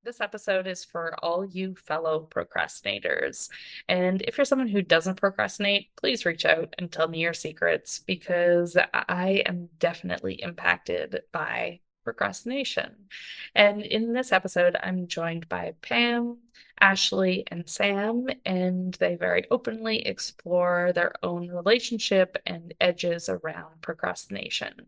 This episode is for all you fellow procrastinators. And if you're someone who doesn't procrastinate, please reach out and tell me your secrets because I am definitely impacted by procrastination. And in this episode, I'm joined by Pam, Ashleigh, and Sam, and they very openly explore their own relationship and edges around procrastination.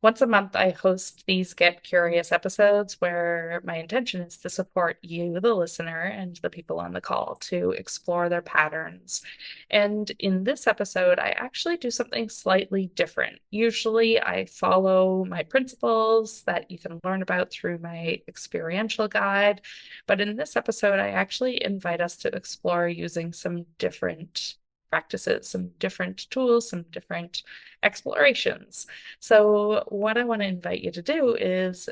Once a month, I host these Get Curious episodes where my intention is to support you, the listener, and the people on the call to explore their patterns. And in this episode, I actually do something slightly different. Usually, I follow my principles that you can learn about through my experiential guide. But in this episode, I actually invite us to explore using some different practices, some different tools, some different explorations. So, what I want to invite you to do is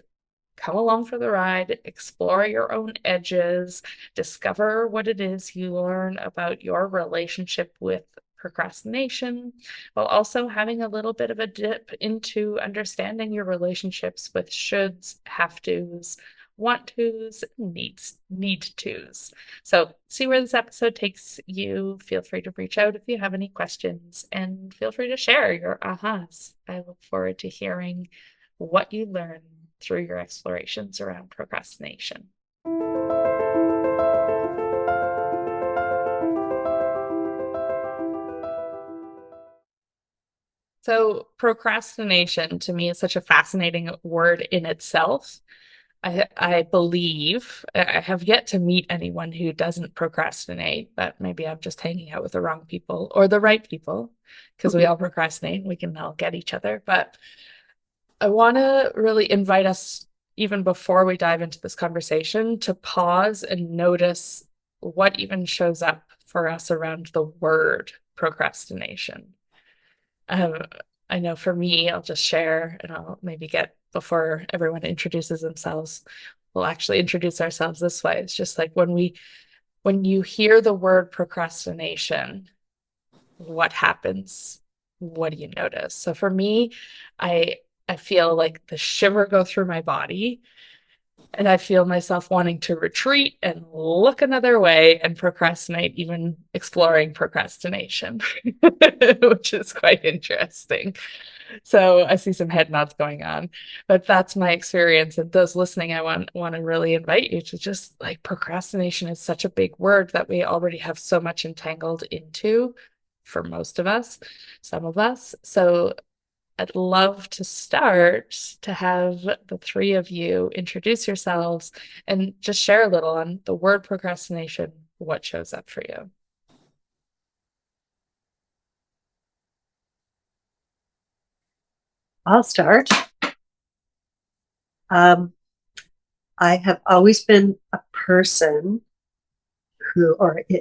come along for the ride, explore your own edges, discover what it is you learn about your relationship with procrastination, while also having a little bit of a dip into understanding your relationships with shoulds, have tos, want tos, need tos. So, see where this episode takes you. Feel free to reach out if you have any questions and feel free to share your ahas. I look forward to hearing what you learn through your explorations around procrastination. So, procrastination to me is such a fascinating word in itself. I believe I have yet to meet anyone who doesn't procrastinate, but maybe I'm just hanging out with the wrong people or the right people because we all procrastinate. We can all get each other. But I want to really invite us, even before we dive into this conversation, to pause and notice what even shows up for us around the word procrastination. Um, I know for me, I'll just share and I'll maybe get before everyone introduces themselves. We'll actually introduce ourselves this way. It's just like when you hear the word procrastination, what happens? What do you notice? So for me, I I feel like the shiver go through my body and I feel myself wanting to retreat and look another way and procrastinate, even exploring procrastination, which is quite interesting. So I see some head nods going on, but that's my experience. And those listening, I want to really invite you to just like procrastination is such a big word that we already have so much entangled into for most of us, some of us. So I'd love to start to have the three of you introduce yourselves and just share a little on the word procrastination, what shows up for you. I'll start. Um, I have always been a person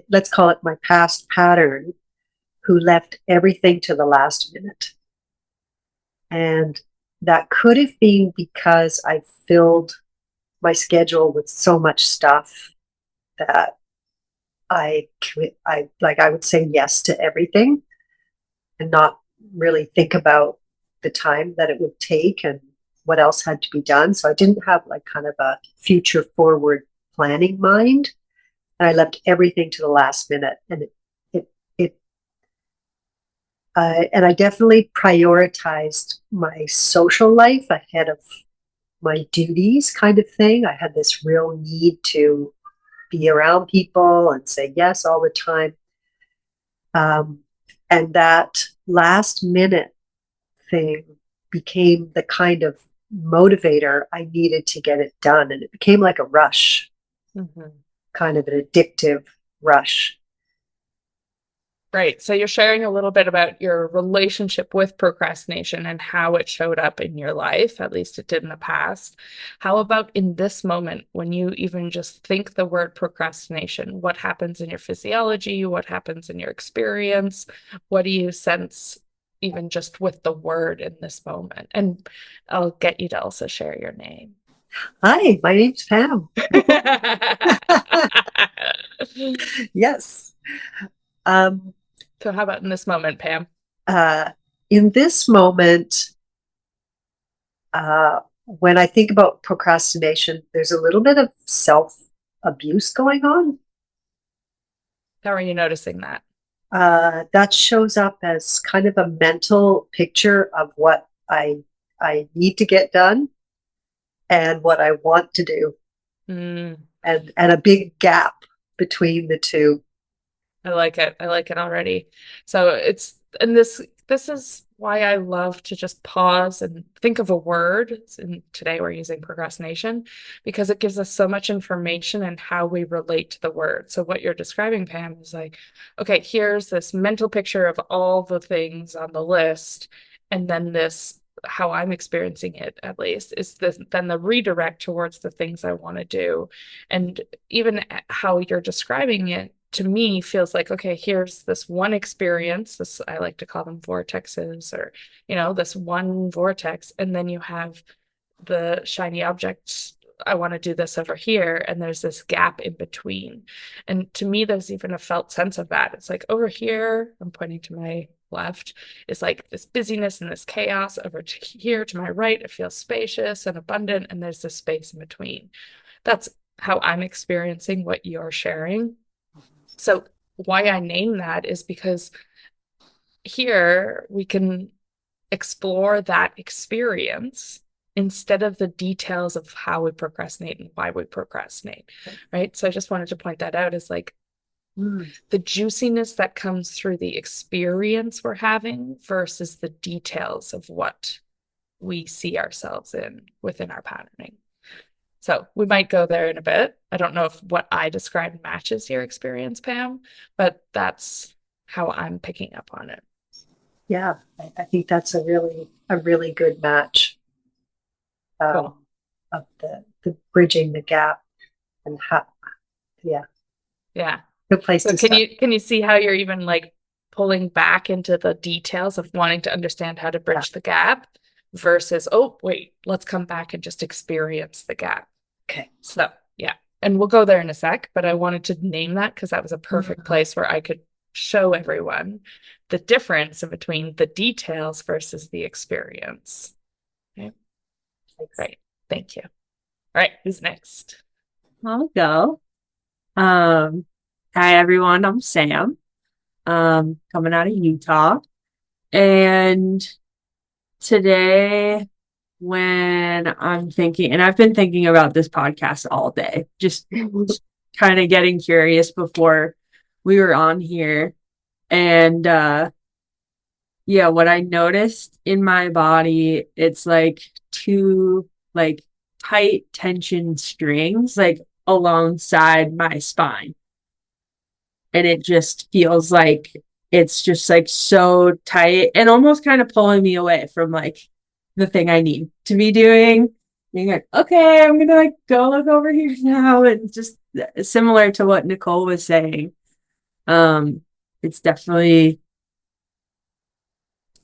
let's call it my past pattern, who left everything to the last minute. And that could have been because I filled my schedule with so much stuff that I would say yes to everything and not really think about the time that it would take and what else had to be done. So I didn't have like kind of a future forward planning mind. And I left everything to the last minute. And I definitely prioritized my social life ahead of my duties, kind of thing. I had this real need to be around people and say yes all the time. Um, and that last minute thing became the kind of motivator I needed to get it done. And it became like a rush, Mhm. kind of an addictive rush. Right. So you're sharing a little bit about your relationship with procrastination and how it showed up in your life, at least it did in the past. How about in this moment when you even just think the word procrastination? What happens in your physiology? What happens in your experience? What do you sense even just with the word in this moment? And I'll get you to also share your name. Hi, my name's Pam. Yes. Um, So how about in this moment, Pam? uh, in this moment, when I think about procrastination, there's a little bit of self abuse going on. How are you noticing that? That shows up as kind of a mental picture of what I need to get done and what I want to do, Mm. and a big gap between the two. I like it. I like it already. So it's, and this is why I love to just pause and think of a word. And today we're using procrastination because it gives us so much information and how we relate to the word. So what you're describing, Pam, is like, okay, here's this mental picture of all the things on the list, and then this, how I'm experiencing it at least, is this then the redirect towards the things I want to do. And even how you're describing it to me feels like, okay, here's this one experience, this, I like to call them vortexes, or this one vortex, and then you have the shiny object. I want to do this over here, and there's this gap in between. And to me, there's even a felt sense of that. It's like over here, I'm pointing to my left, is like this busyness and this chaos. Over to here to my right, it feels spacious and abundant, and there's this space in between. That's how I'm experiencing what you're sharing. So why I name that is because here we can explore that experience instead of the details of how we procrastinate and why we procrastinate, right? So I just wanted to point that out as like Mm. the juiciness that comes through the experience we're having versus the details of what we see ourselves in within our patterning. So we might go there in a bit. I don't know if what I described matches your experience, Pam, but that's how I'm picking up on it. Yeah, I think that's a really good match, Cool. of the bridging the gap and how, yeah, Yeah. good place So to can start. you see how you're even like pulling back into the details of wanting to understand how to Yeah. bridge the gap versus, oh, wait, let's come back and just experience the gap. Okay. So, yeah. And we'll go there in a sec, but I wanted to name that because that was a perfect Mhm. place where I could show everyone the difference in between the details versus the experience. Okay. Thanks. Great. Thank you. All right. Who's next? I'll go. Um, Hi everyone, I'm Sam, coming out of Utah. And today, when I'm thinking, and I've been thinking about this podcast all day, just kind of getting curious before we were on here. And yeah, what I noticed in my body, it's like two like tight tension strings, like alongside my spine. And it just feels like it's just like so tight and almost kind of pulling me away from like the thing I need to be doing. Being like, okay, I'm gonna like go look over here now, and just similar to what Nicole was saying. Um, it's definitely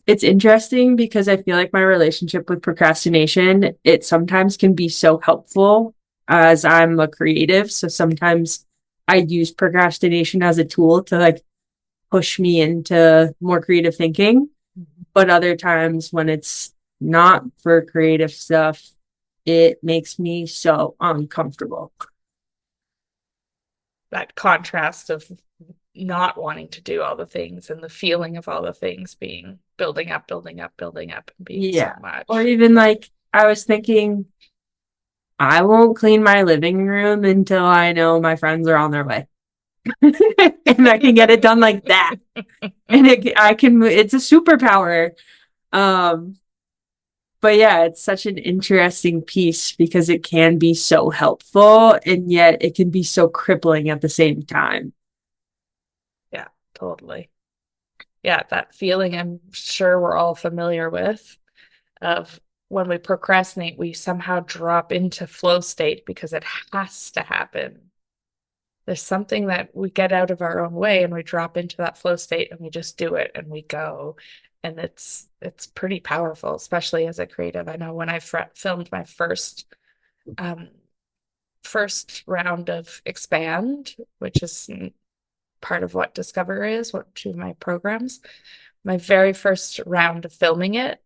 it's interesting because I feel like my relationship with procrastination, it sometimes can be so helpful as I'm a creative. So sometimes I use procrastination as a tool to like push me into more creative thinking. But other times when it's not for creative stuff, it makes me so uncomfortable. That contrast of not wanting to do all the things and the feeling of all the things being building up, building up, building up, and being so Yeah. Or much. even like I was thinking, I won't clean my living room until I know my friends are on their way. And I can get it done like that. And I can, it's a superpower. Um, but yeah, it's such an interesting piece because it can be so helpful and yet it can be so crippling at the same time. Yeah, totally. Yeah, that feeling I'm sure we're all familiar with of when we procrastinate, we somehow drop into flow state because it has to happen. There's something that we get out of our own way and we drop into that flow state and we just do it and we go. And it's pretty powerful, especially as a creative. I know when I filmed my um first round of Expand, which is part of what Discover is, what two of my programs, my very first round of filming it,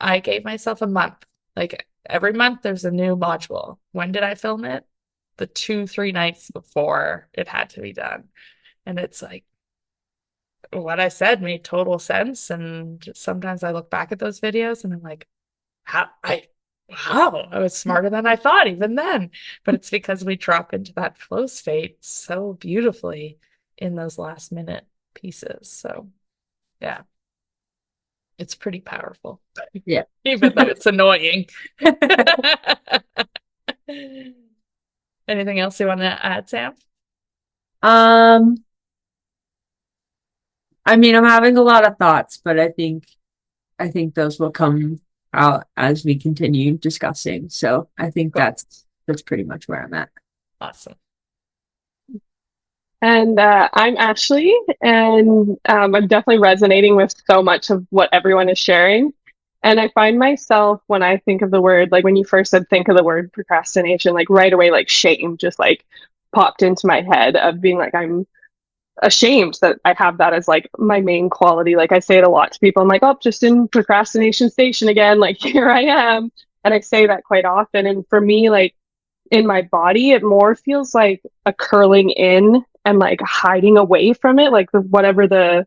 I gave myself a month. Like every month there's a new module. When did I film it? The 2, 3 nights before it had to be done. And it's like what I said made total sense. And sometimes I look back at those videos and I'm like, how wow, I was smarter than I thought even then. But it's because we drop into that flow state so beautifully in those last minute pieces. So yeah, it's pretty powerful, Yeah. even though it's annoying. Anything else you want to add, Sam? Um, I mean, I'm having a lot of thoughts, but I think those will come out as we continue discussing. So I think Cool. that's pretty much where I'm at. Awesome. And I'm Ashley, and I'm definitely resonating with so much of what everyone is sharing. And I find myself when I think of the word, like when you first said, think of the word procrastination, like right away, like shame just like popped into my head of being like, I'm ashamed that I have that as like my main quality. Like I say it a lot to people. I'm like, oh, just in procrastination station again. Like here I am. And I say that quite often. And for me, like, in my body, it more feels like a curling in and like hiding away from it. Like whatever the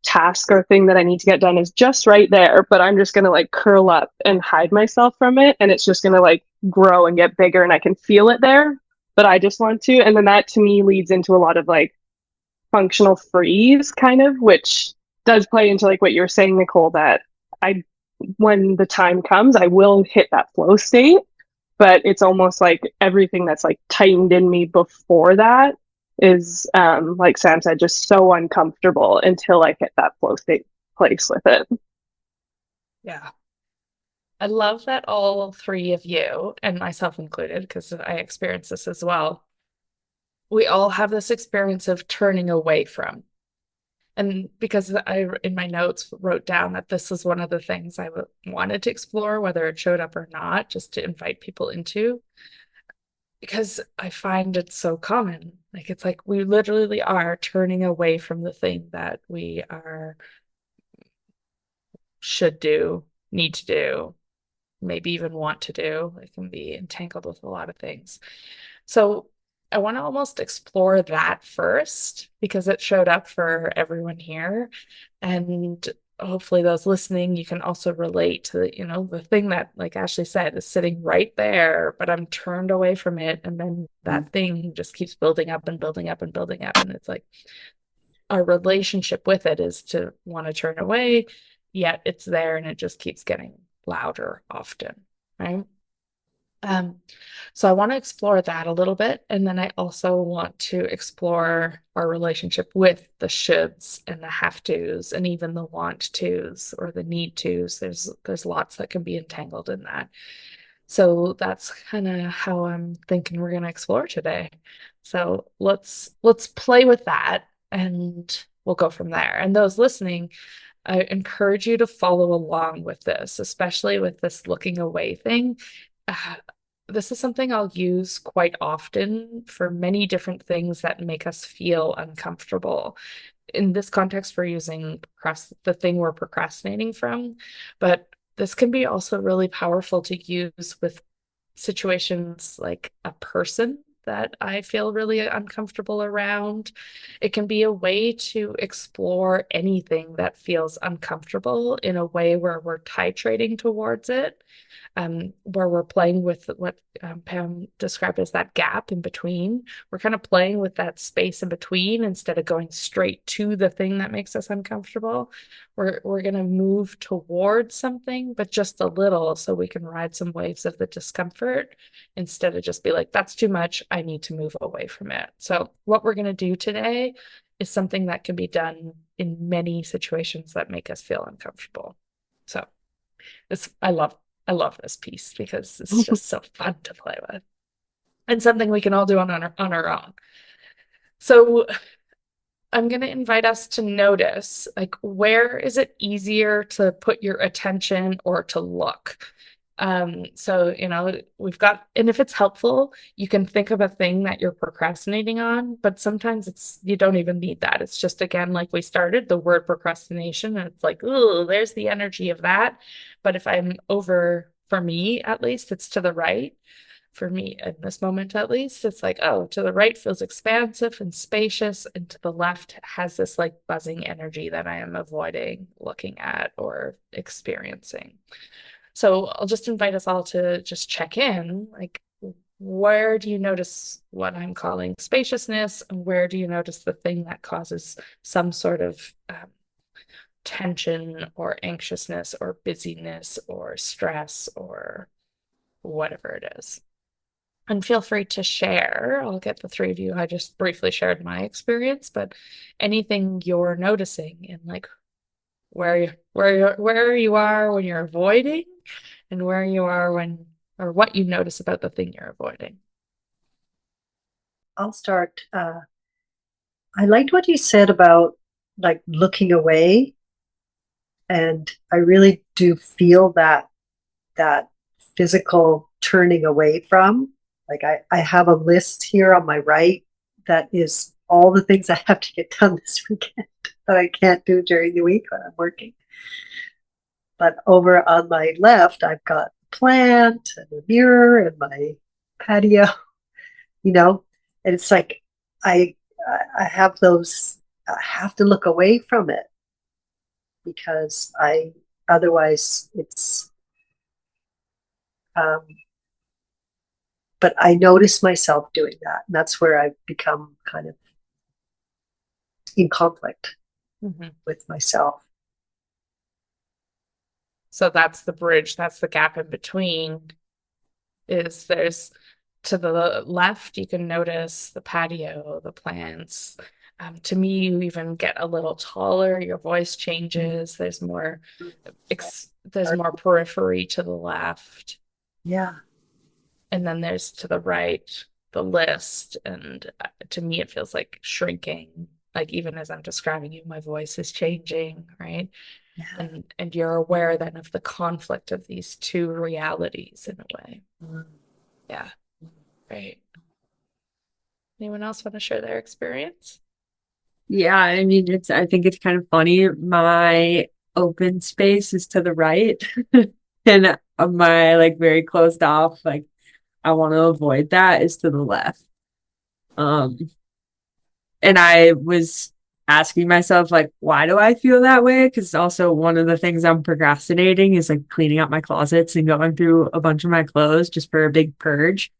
task or thing that I need to get done is just right there, but I'm just going to like curl up and hide myself from it. And it's just going to like grow and get bigger and I can feel it there, but I just want to. And then that to me leads into a lot of like functional freeze kind of, which does play into like what you were saying, Nicole, that I, when the time comes, I will hit that flow state, but it's almost like everything that's like tightened in me before that is like Sam said, just so uncomfortable until I hit that flow state place with it. Yeah. I love that all three of you, and myself included, because I experienced this as well, we all have this experience of turning away from. And because I, in my notes, wrote down that this is one of the things I wanted to explore, whether it showed up or not, just to invite people into, because I find it so common. Like it's like we literally are turning away from the thing that we are should do, need to do, maybe even want to do. It can be entangled with a lot of things. So I want to almost explore that first because it showed up for everyone here. And hopefully those listening, you can also relate to, the thing that, like Ashley said, is sitting right there, but I'm turned away from it. And then that thing just keeps building up and building up and building up. And it's like our relationship with it is to want to turn away, yet it's there and it just keeps getting louder often, right? Um, so I want to explore that a little bit. And then I also want to explore our relationship with the shoulds and the have tos and even the want tos or the need tos. There's lots that can be entangled in that. So that's kind of how I'm thinking we're going to explore today. So let's play with that and we'll go from there. And those listening, I encourage you to follow along with this, especially with this looking away thing. Uh, this is something I'll use quite often for many different things that make us feel uncomfortable. In this context, we're using the thing we're procrastinating from, but this can be also really powerful to use with situations like a person that I feel really uncomfortable around. It can be a way to explore anything that feels uncomfortable in a way where we're titrating towards it, where we're playing with what Pam described as that gap in between. We're kind of playing with that space in between instead of going straight to the thing that makes us uncomfortable. We're going to move towards something, but just a little so we can ride some waves of the discomfort instead of just be like, that's too much. I need to move away from it. So, what we're going to do today is something that can be done in many situations that make us feel uncomfortable. So, this I love this piece because it's just so fun to play with and something we can all do on our own. So I'm going to invite us to notice, like, where is it easier to put your attention or to look? So, we've got, and if it's helpful, you can think of a thing that you're procrastinating on, but sometimes you don't even need that. It's just, again, like we started, the word procrastination, and it's like, oh, there's the energy of that. But if I'm over for me at least, it's to the right. For me, in this moment at least, it's like, oh, to the right feels expansive and spacious, and to the left has this like buzzing energy that I am avoiding looking at or experiencing. So I'll just invite us all to just check in, like, where do you notice what I'm calling spaciousness, and where do you notice the thing that causes some sort of tension or anxiousness or busyness or stress or whatever it is? And feel free to share. I'll get the three of you. I just briefly shared my experience, but anything you're noticing and like where you are when you're avoiding and where you are when or what you notice about the thing you're avoiding. I'll start. I liked what you said about like looking away, and I really do feel that physical turning away from. Like I have a list here on my right that is all the things I have to get done this weekend that I can't do during the week when I'm working. But over on my left, I've got a plant and a mirror and my patio, you know, and it's like I I have those. I have to look away from it because I otherwise it's. Um, but I notice myself doing that, and that's where I've become kind of in conflict Mm-hmm. with myself. So that's the bridge, that's the gap in between. Is there's to the left, you can notice the patio, the plants. To me, you even get a little taller, your voice changes, there's more periphery to the left. Yeah. And then there's to the right, the list. And to me, it feels like shrinking. Like even as I'm describing you, my voice is changing, right? Yeah. And you're aware then of the conflict of these two realities in a way. Yeah, right. Anyone else want to share their experience? Yeah, I mean, I think it's kind of funny. My open space is to the right, and my like very closed off, like I want to avoid that is to the left. Um, and I was asking myself, like, why do I feel that way? Because also one of the things I'm procrastinating is like cleaning out my closets and going through a bunch of my clothes just for a big purge.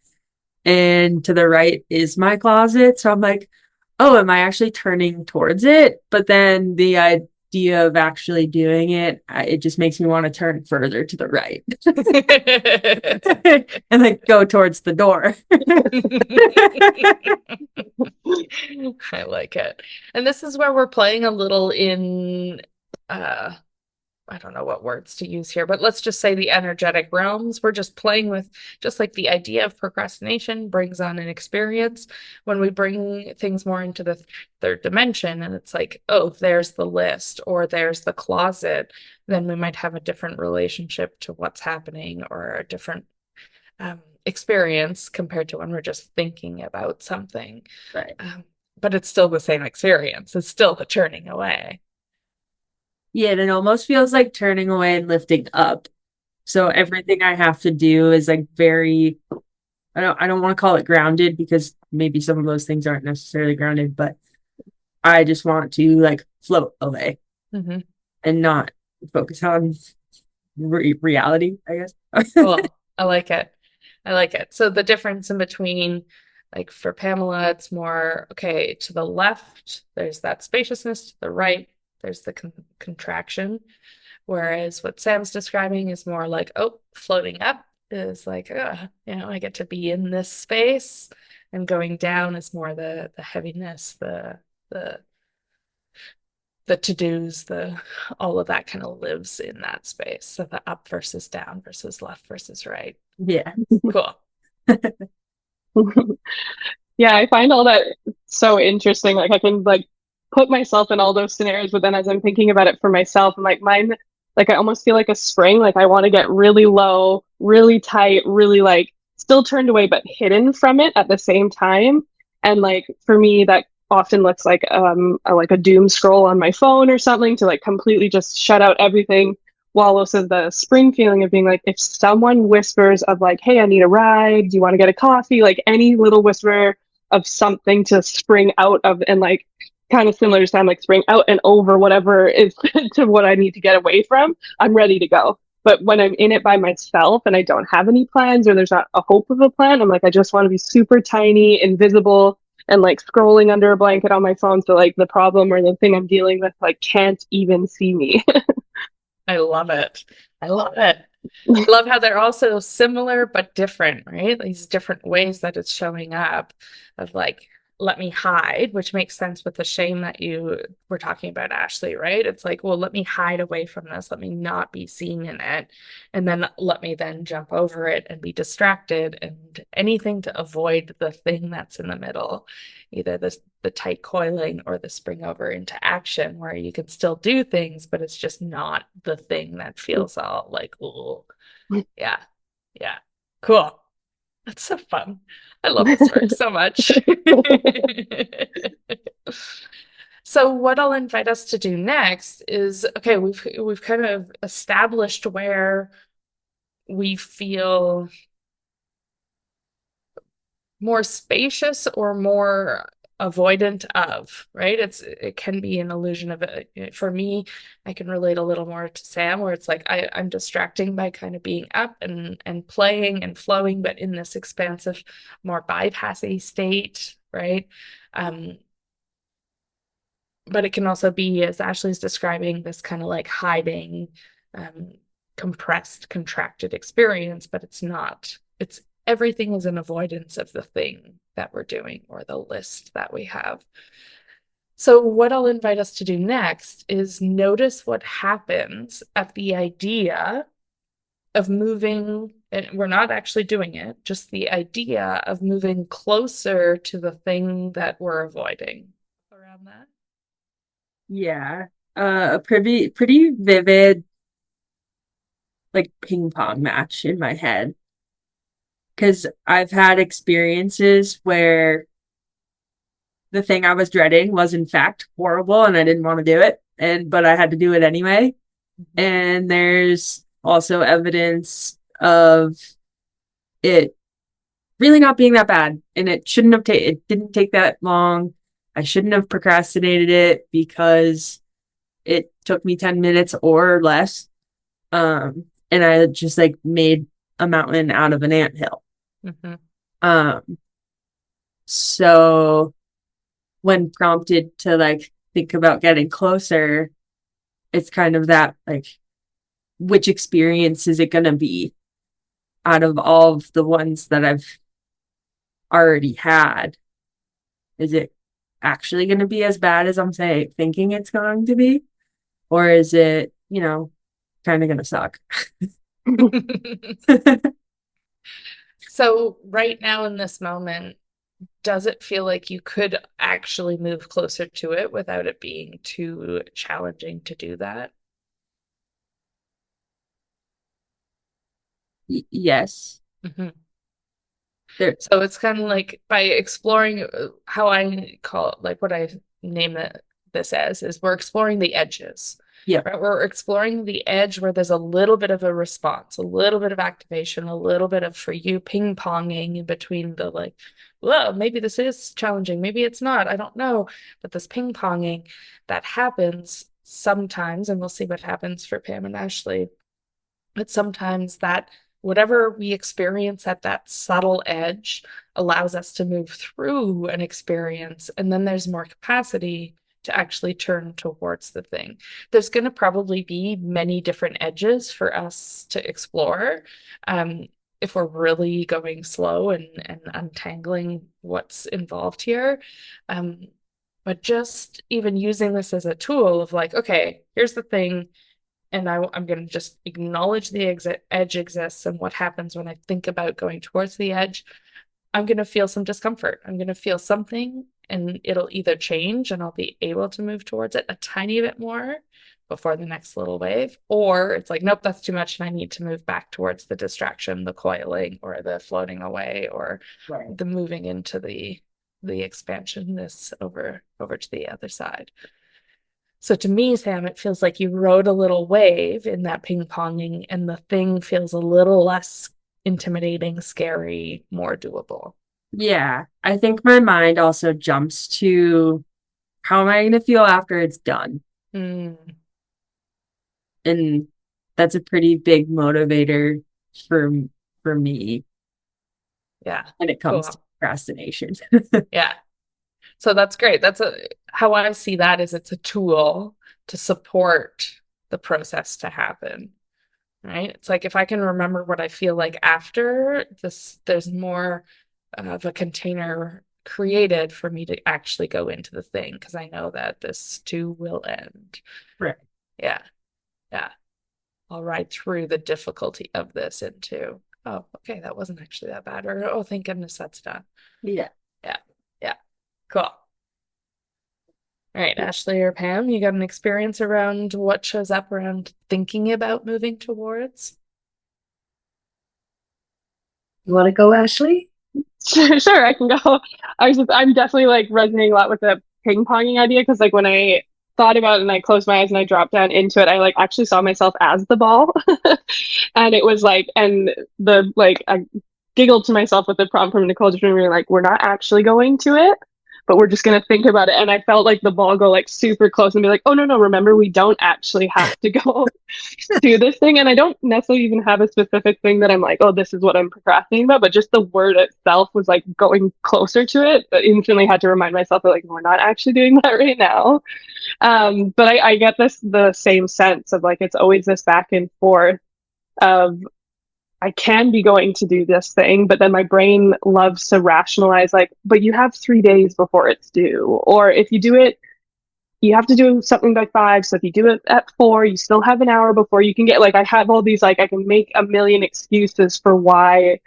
And to the right is my closet. So I'm like, oh, am I actually turning towards it? But then the idea of actually doing it, it just makes me want to turn further to the right and like go towards the door. I like it. And this is where we're playing a little in uh I don't know what words to use here, but let's just say the energetic realms. We're just playing with, just like the idea of procrastination brings on an experience. When we bring things more into the third dimension, and it's like, oh, there's the list or there's the closet, then we might have a different relationship to what's happening or a different experience compared to when we're just thinking about something. Right. But it's still the same experience. It's still the turning away. Yeah, and it almost feels like turning away and lifting up. So everything I have to do is like very, I don't want to call it grounded because maybe some of those things aren't necessarily grounded, but I just want to like float away Mm-hmm. and not focus on reality, I guess. Cool. I like it. I like it. So the difference in between, like for Pamela, it's more, okay, to the left, there's that spaciousness, to the right, there's the contraction. Whereas what Sam's describing is more like, oh, floating up is like, I get to be in this space. And going down is more the heaviness, the the to-dos, the all of that kind of lives in that space. So the up versus down versus left versus right. Yeah. Cool. Yeah, I find all that so interesting. Like I can like put myself in all those scenarios, but then as I'm thinking about it for myself, I'm like mine, like I almost feel like a spring. Like I want to get really low, really tight, really like still turned away, but hidden from it at the same time. And like for me, that often looks like like a doom scroll on my phone or something to like completely just shut out everything. Wallow says the spring feeling of being like, if someone whispers of like, hey, I need a ride, do you want to get a coffee? Like any little whisper of something to spring out of, and like kind of similar to Sam, like spring out and over whatever is to what I need to get away from, I'm ready to go. But when I'm in it by myself and I don't have any plans or there's not a hope of a plan, I'm like, I just want to be super tiny, invisible, and like scrolling under a blanket on my phone so like the problem or the thing I'm dealing with like can't even see me. I love it. I love it. I love how they're also similar but different, right? These different ways that it's showing up of like, let me hide, which makes sense with the shame that you were talking about, Ashleigh, right? It's like, well, let me hide away from this. Let me not be seen in it. And then let me then jump over it and be distracted and anything to avoid the thing that's in the middle, either the tight coiling or the spring over into action where you can still do things, but it's just not the thing that feels all like, oh, yeah. Yeah. Cool. That's so fun. I love this work so much. So what I'll invite us to do next is, okay, we've kind of established where we feel more spacious or more avoidant of, right? It can be an illusion of it. For me, I can relate a little more to Sam, where it's like I'm distracting by kind of being up and playing and flowing, but in this expansive, more bypassy state, right? Um, but it can also be, as Ashleigh's describing, this kind of like hiding, um, compressed, contracted experience, but it's not. It's everything is an avoidance of the thing that we're doing or the list that we have. So, what I'll invite us to do next is notice what happens at the idea of moving, and we're not actually doing it, just the idea of moving closer to the thing that we're avoiding. Around that? Yeah. A pretty vivid like ping pong match in my head. Because I've had experiences where the thing I was dreading was in fact horrible and I didn't want to do it. But I had to do it anyway. And there's also evidence of it really not being that bad. And it shouldn't have it didn't take that long. I shouldn't have procrastinated it because it took me 10 minutes or less. And I just like made a mountain out of an anthill. Mm-hmm. Um, so when prompted to like think about getting closer, it's kind of that like, which experience is it going to be out of all of the ones that I've already had? Is it actually going to be as bad as I'm saying, thinking it's going to be? Or is it, kind of going to suck? So, right now in this moment, does it feel like you could actually move closer to it without it being too challenging to do that? Yes. Mhm. There, So it's kind of like by exploring how I call it, like what I name this as, is we're exploring the edges, yep. right? We're exploring the edge where there's a little bit of a response, a little bit of activation, a little bit of, for you, ping-ponging in between the like, well, maybe this is challenging, maybe it's not, I don't know. But this ping-ponging that happens sometimes, and we'll see what happens for Pam and Ashleigh, but sometimes that whatever we experience at that subtle edge allows us to move through an experience, and then there's more capacity to actually turn towards the thing. There's going to probably be many different edges for us to explore. If we're really going slow and untangling what's involved here. Um, but just even using this as a tool of like, okay, here's the thing, and I'm going to just acknowledge the edge exists and what happens when I think about going towards the edge. I'm going to feel some discomfort. I'm going to feel something, and it'll either change and I'll be able to move towards it a tiny bit more before the next little wave, or it's like, nope, that's too much and I need to move back towards the distraction, the coiling, or the floating away, or Right. the moving into the expansionness over to the other side. So to me, Sam, it feels like you rode a little wave in that ping ponging, and the thing feels a little less intimidating, scary, more doable. Yeah, I think my mind also jumps to how am I going to feel after it's done? Mm, And that's a pretty big motivator for for me yeah, when it comes to cool. procrastination. Yeah. So that's great. That's a how I see that is it's a tool to support the process to happen, right? It's like if I can remember what I feel like after this, there's more of a container created for me to actually go into the thing because I know that this too will end. Right. Yeah, yeah. I'll ride through the difficulty of this into, oh, okay, that wasn't actually that bad, or oh, thank goodness that's done. Yeah. Yeah, yeah. Cool. All right, Ashleigh or Pam, you got an experience around what shows up around thinking about moving towards? You want to go, Ashleigh? Sure, I can go. I'm definitely like resonating a lot with the ping ponging idea because like when I thought about it and I closed my eyes and I dropped down into it, I like actually saw myself as the ball. And it was like, and the like, I giggled to myself with the prompt from Nicole just being like, we're not actually going to it, but we're just gonna think about it. And I felt like the ball go like super close and be like, oh no, no, remember we don't actually have to go do this thing. And I don't necessarily even have a specific thing that I'm like, oh, this is what I'm procrastinating about, but just the word itself was like going closer to it. But instantly had to remind myself that like we're not actually doing that right now. But I get this the same sense of like it's always this back and forth of I can be going to do this thing, but then my brain loves to rationalize like, but you have 3 days before it's due. Or if you do it, you have to do something by 5. So if you do it at 4, you still have an hour before you can get like I have all these like I can make a million excuses for why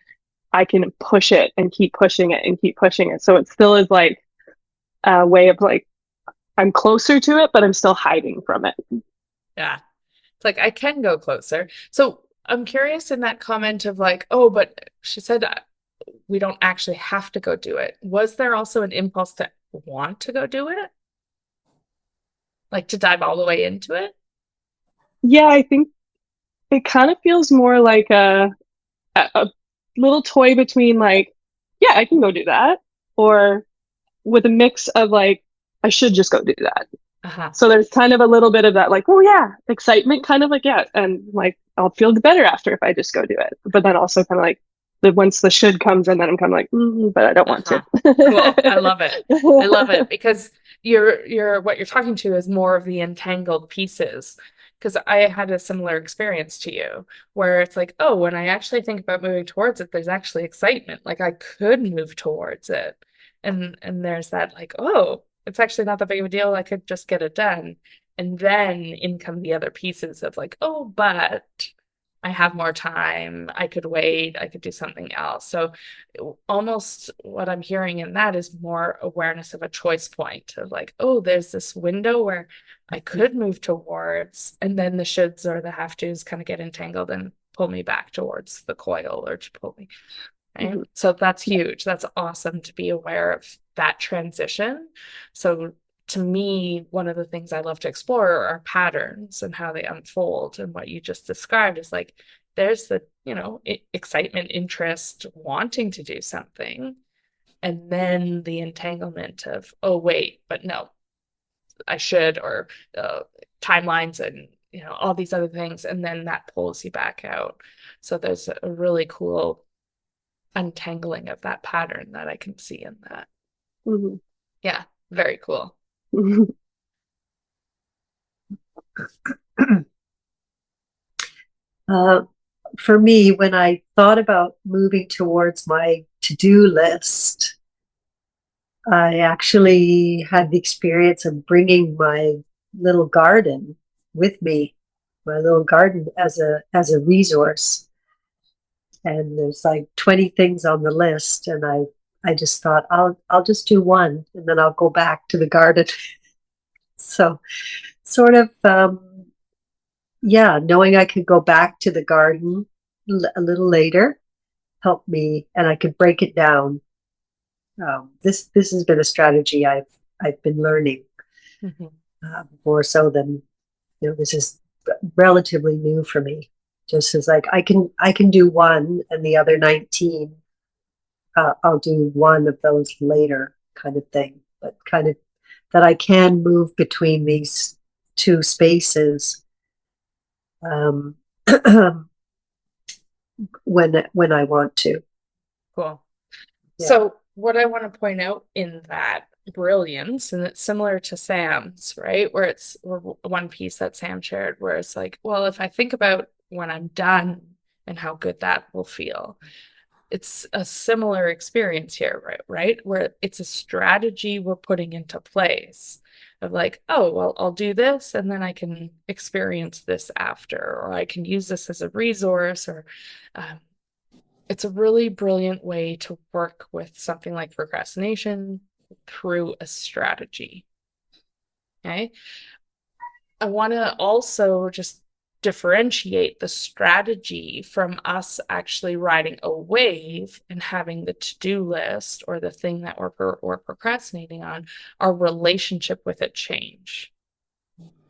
I can push it and keep pushing it and keep pushing it. So it still is like a way of like I'm closer to it, but I'm still hiding from it. Yeah. It's like I can go closer. So I'm curious in that comment of like, oh, but she said we don't actually have to go do it. Was there also an impulse to want to go do it? Like to dive all the way into it? Yeah, I think it kind of feels more like a little toy between like, yeah, I can go do that, or with a mix of like, I should just go do that. Uh-huh. So there's kind of a little bit of that, like, oh yeah, excitement, kind of like, yeah, and like I'll feel better after if I just go do it. But then also kind of like the once the should comes in, then I'm kind of like, but I don't want to. Uh-huh. Cool. I love it. I love it because you're what you're talking to is more of the entangled pieces. Because I had a similar experience to you where it's like, oh, when I actually think about moving towards it, there's actually excitement. Like I could move towards it. And there's that like, oh, it's actually not that big of a deal. I could just get it done. And then in come the other pieces of like, oh, but I have more time. I could wait. I could do something else. So almost what I'm hearing in that is more awareness of a choice point of like, oh, there's this window where I could move towards, and then the shoulds or the have tos kind of get entangled and pull me back towards the coil or to pull me. Right. Mhm. So that's huge. That's awesome to be aware of that transition. So to me, one of the things I love to explore are patterns and how they unfold. And what you just described is like there's the, excitement, interest, wanting to do something, and then the entanglement of, oh, wait, but no, I should, or timelines and, all these other things. And then that pulls you back out. So there's a really cool untangling of that pattern that I can see in that. Mhm. Yeah, very cool. Uh, for me, when I thought about moving towards my to-do list, I actually had the experience of bringing my little garden with me, my little garden as a resource. And there's like 20 things on the list, and I just thought I'll just do one, and then I'll go back to the garden. So sort of yeah, knowing I could go back to the garden a little later helped me, and I could break it down. This has been a strategy I've been learning. Mhm. more so than, this is relatively new for me. Just as like I can do one and the other 19, I'll do one of those later kind of thing. But kind of that I can move between these two spaces um, when I want to. Cool. Yeah. So, what I want to point out in that brilliance, and it's similar to Sam's, right? Where it's one piece that Sam shared, where it's like, well, if I think about when I'm done and how good that will feel, it's a similar experience here, right? Right? Where it's a strategy we're putting into place of like, oh, well, I'll do this and then I can experience this after, or I can use this as a resource, or um, it's a really brilliant way to work with something like procrastination through a strategy. Okay. I want to also just differentiate the strategy from us actually riding a wave and having the to-do list or the thing that we're procrastinating on, our relationship with it change.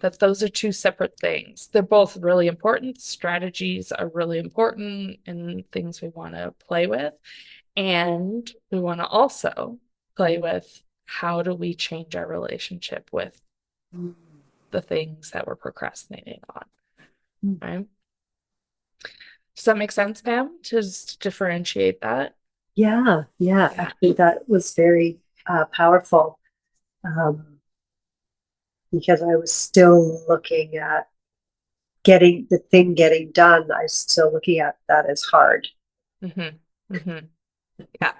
That those are two separate things. They're both really important. Strategies are really important and things we want to play with. And we want to also play with how do we change our relationship with the things that we're procrastinating on, right? Does that make sense, Pam? To just differentiate that? Yeah, yeah. Yeah. Actually, that was very powerful um, because I was still looking at getting the thing getting done. I was still looking at that as hard. Mm-hmm. Mm-hmm. Yeah.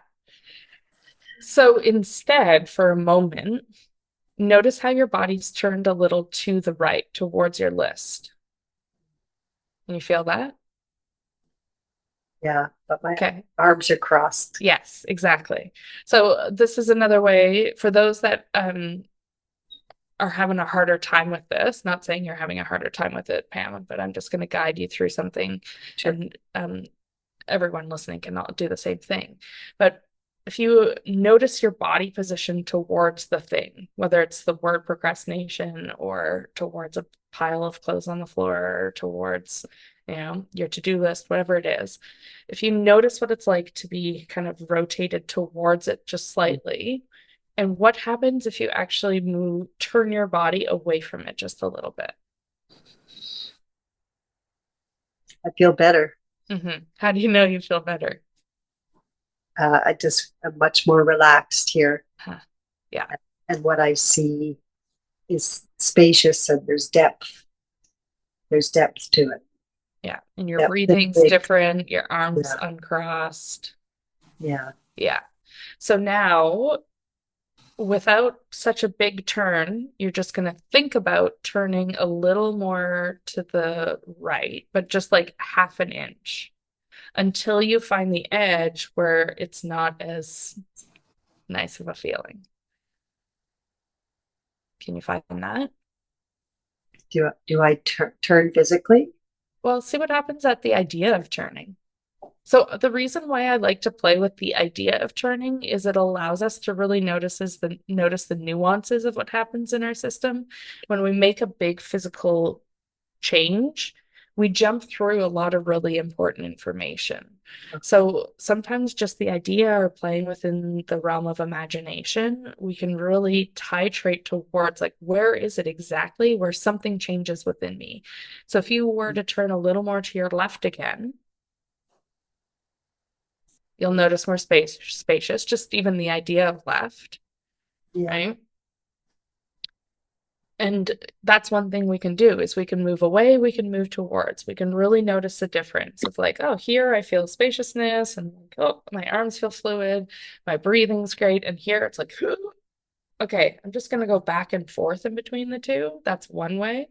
So instead, for a moment, notice how your body's turned a little to the right towards your list. Can you feel that? Yeah, but my Okay. arms are crossed. Yes, exactly. So this is another way for those that are having a harder time with this. Not saying you're having a harder time with it, Pam, but I'm just going to guide you through something, Sure. and everyone listening can all do the same thing. But if you notice your body position towards the thing, whether it's the word procrastination or towards a pile of clothes on the floor or towards, your to-do list, whatever it is, if you notice what it's like to be kind of rotated towards it just slightly, and what happens if you actually turn your body away from it just a little bit? I feel better. How do you know you feel better? I just am much more relaxed here. Huh. Yeah. And what I see is spacious and there's depth. There's depth to it. Yeah. And your Depth and breathing's width. different, your arms Yeah. uncrossed. Yeah. Yeah. So now, without such a big turn, you're just going to think about turning a little more to the right, but just like half an inch until you find the edge where it's not as nice of a feeling. Can you find that? Do I turn physically? Well, see what happens at the idea of turning. So the reason why I like to play with the idea of turning is it allows us to really notice the nuances of what happens in our system. When we make a big physical change, we jump through a lot of really important information. So sometimes just the idea or playing within the realm of imagination, we can really titrate towards like, where is it exactly where something changes within me? So if you were to turn a little more to your left again, you'll notice more spacious, just even the idea of left, Yeah. right? And that's one thing we can do is we can move away, we can move towards. We can really notice the difference of like, oh, here I feel spaciousness and like, oh, my arms feel fluid, my breathing's great. And here it's like, okay, I'm just gonna go back and forth in between the two. That's one way.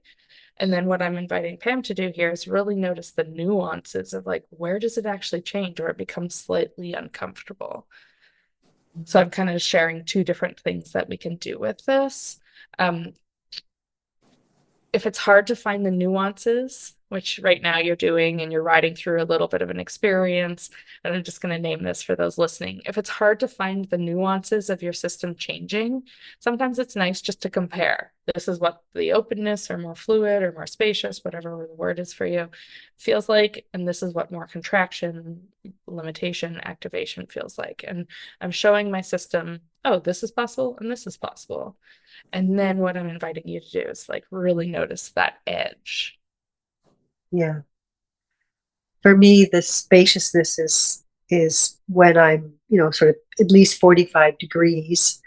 And then what I'm inviting Pam to do here is really notice the nuances of like, where does it actually change or it becomes slightly uncomfortable? So I'm kind of sharing two different things that we can do with this. Um, if it's hard to find the nuances which right now you're doing, and you're riding through a little bit of an experience. And I'm just going to name this for those listening. If it's hard to find the nuances of your system changing, sometimes it's nice just to compare. This is what the openness or more fluid or more spacious, whatever the word is for you, feels like. And this is what more contraction, limitation, activation feels like. And I'm showing my system, oh, this is possible and this is possible. And then what I'm inviting you to do is like really notice that edge. Yeah. For me, the spaciousness is when I'm, sort of at least 45 degrees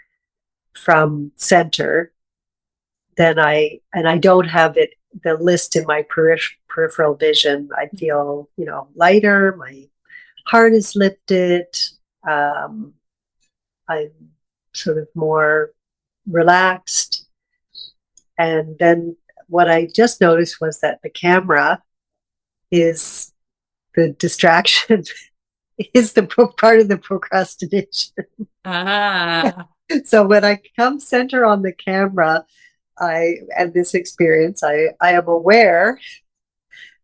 from center, then I don't have the list in my peripheral vision. I feel, lighter, my heart is lifted. Um, I'm sort of more relaxed. And then what I just noticed was that the camera is the distraction, is the part of the procrastination. Ah, So when I come center on the camera, and this experience, I am aware